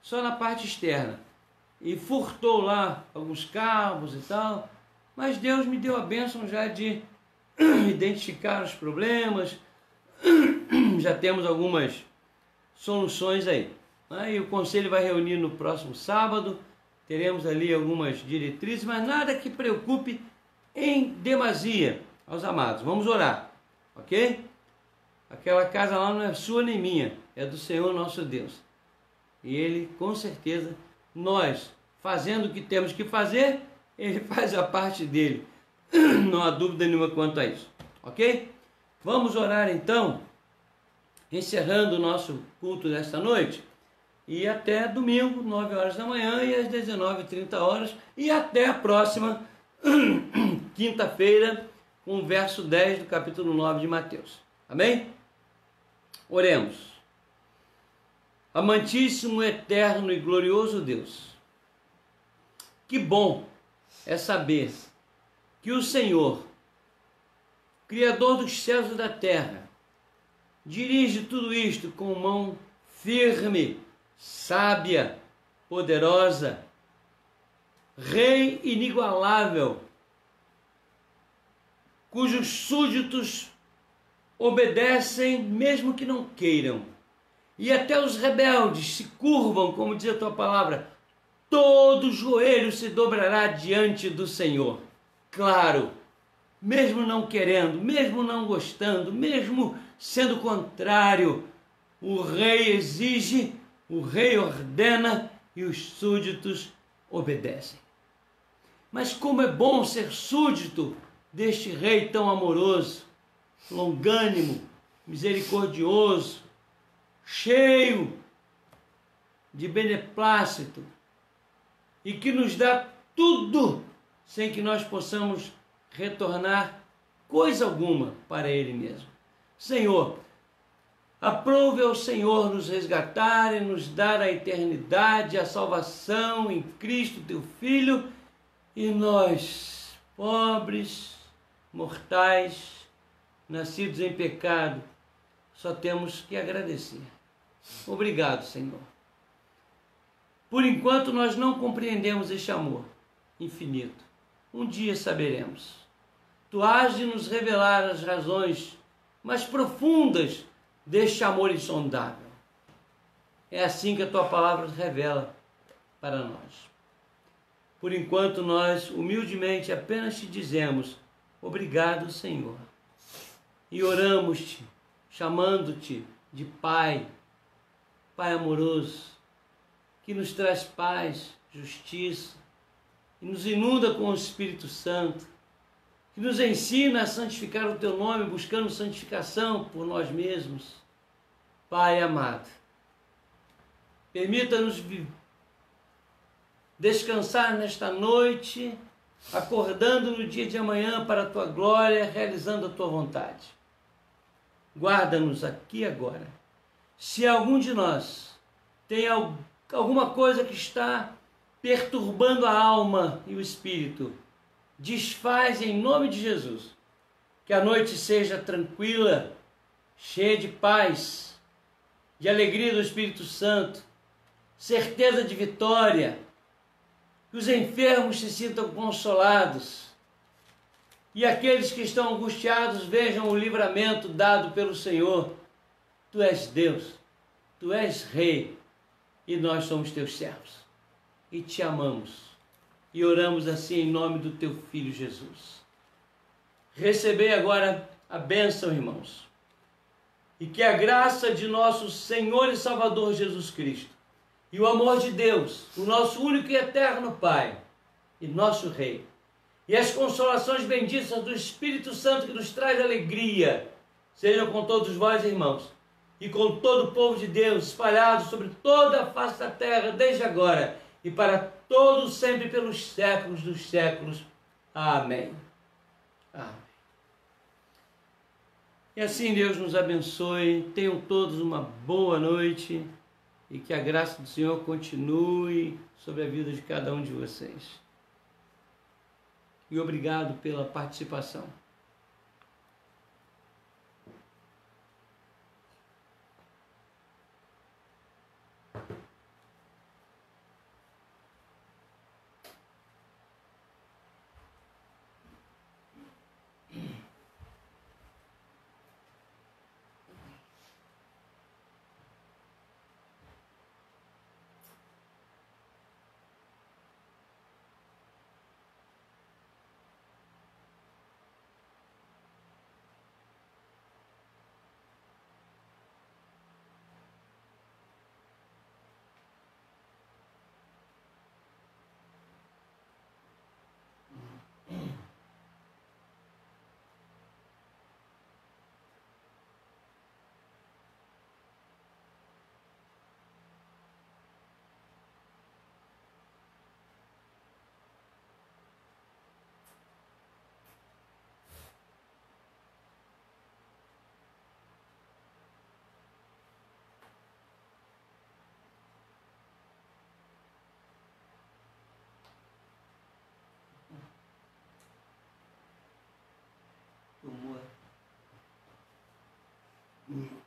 só na parte externa, e furtou lá alguns cabos e tal, mas Deus me deu a bênção já de identificar os problemas, já temos algumas soluções aí. E o conselho vai reunir no próximo sábado, teremos ali algumas diretrizes, mas nada que preocupe em demasia aos amados. Vamos orar, ok? Aquela casa lá não é sua nem minha, é do Senhor nosso Deus. E Ele, com certeza, nós, fazendo o que temos que fazer, Ele faz a parte dele. Não há dúvida nenhuma quanto a isso, ok? Vamos orar então, encerrando o nosso culto desta noite, e até domingo, 9 horas da manhã e às 19h30, e até a próxima quinta-feira, com o verso 10 do capítulo 9 de Mateus. Amém? Oremos. Amantíssimo, eterno e glorioso Deus, que bom é saber que o Senhor, Criador dos céus e da terra, dirige tudo isto com mão firme, sábia, poderosa, Rei inigualável, cujos súditos obedecem mesmo que não queiram, e até os rebeldes se curvam, como diz a tua palavra, todo joelho se dobrará diante do Senhor. Claro, mesmo não querendo, mesmo não gostando, mesmo sendo contrário, o rei exige, o rei ordena e os súditos obedecem. Mas como é bom ser súdito deste rei tão amoroso, longânimo, misericordioso, cheio de beneplácito, e que nos dá tudo sem que nós possamos retornar coisa alguma para Ele mesmo. Senhor, aprove ao Senhor nos resgatar e nos dar a eternidade, a salvação em Cristo, Teu Filho, e nós, pobres, mortais, nascidos em pecado, só temos que agradecer. Obrigado, Senhor. Por enquanto nós não compreendemos este amor infinito. Um dia saberemos. Tu hás de nos revelar as razões mais profundas deste amor insondável. É assim que a tua palavra revela para nós. Por enquanto nós, humildemente, apenas te dizemos, obrigado, Senhor. E oramos-te, chamando-te de Pai, Pai amoroso, que nos traz paz, justiça, e nos inunda com o Espírito Santo, que nos ensina a santificar o Teu nome, buscando santificação por nós mesmos. Pai amado, permita-nos descansar nesta noite, acordando no dia de amanhã para a Tua glória, realizando a Tua vontade. Guarda-nos aqui agora. Se algum de nós tem alguma coisa que está perturbando a alma e o espírito, desfaz em nome de Jesus. Que a noite seja tranquila, cheia de paz, de alegria do Espírito Santo, certeza de vitória, que os enfermos se sintam consolados e aqueles que estão angustiados vejam o livramento dado pelo Senhor. Tu és Deus, Tu és Rei e nós somos Teus servos e Te amamos e oramos assim em nome do Teu Filho Jesus. Recebei agora a bênção, irmãos, e que a graça de nosso Senhor e Salvador Jesus Cristo, e o amor de Deus, o nosso único e eterno Pai, e nosso Rei, e as consolações benditas do Espírito Santo que nos traz alegria, sejam com todos vós, irmãos, e com todo o povo de Deus, espalhado sobre toda a face da terra, desde agora, e para todos sempre, pelos séculos dos séculos. Amém. Amém. E assim Deus nos abençoe, tenham todos uma boa noite e que a graça do Senhor continue sobre a vida de cada um de vocês. E obrigado pela participação. Humor.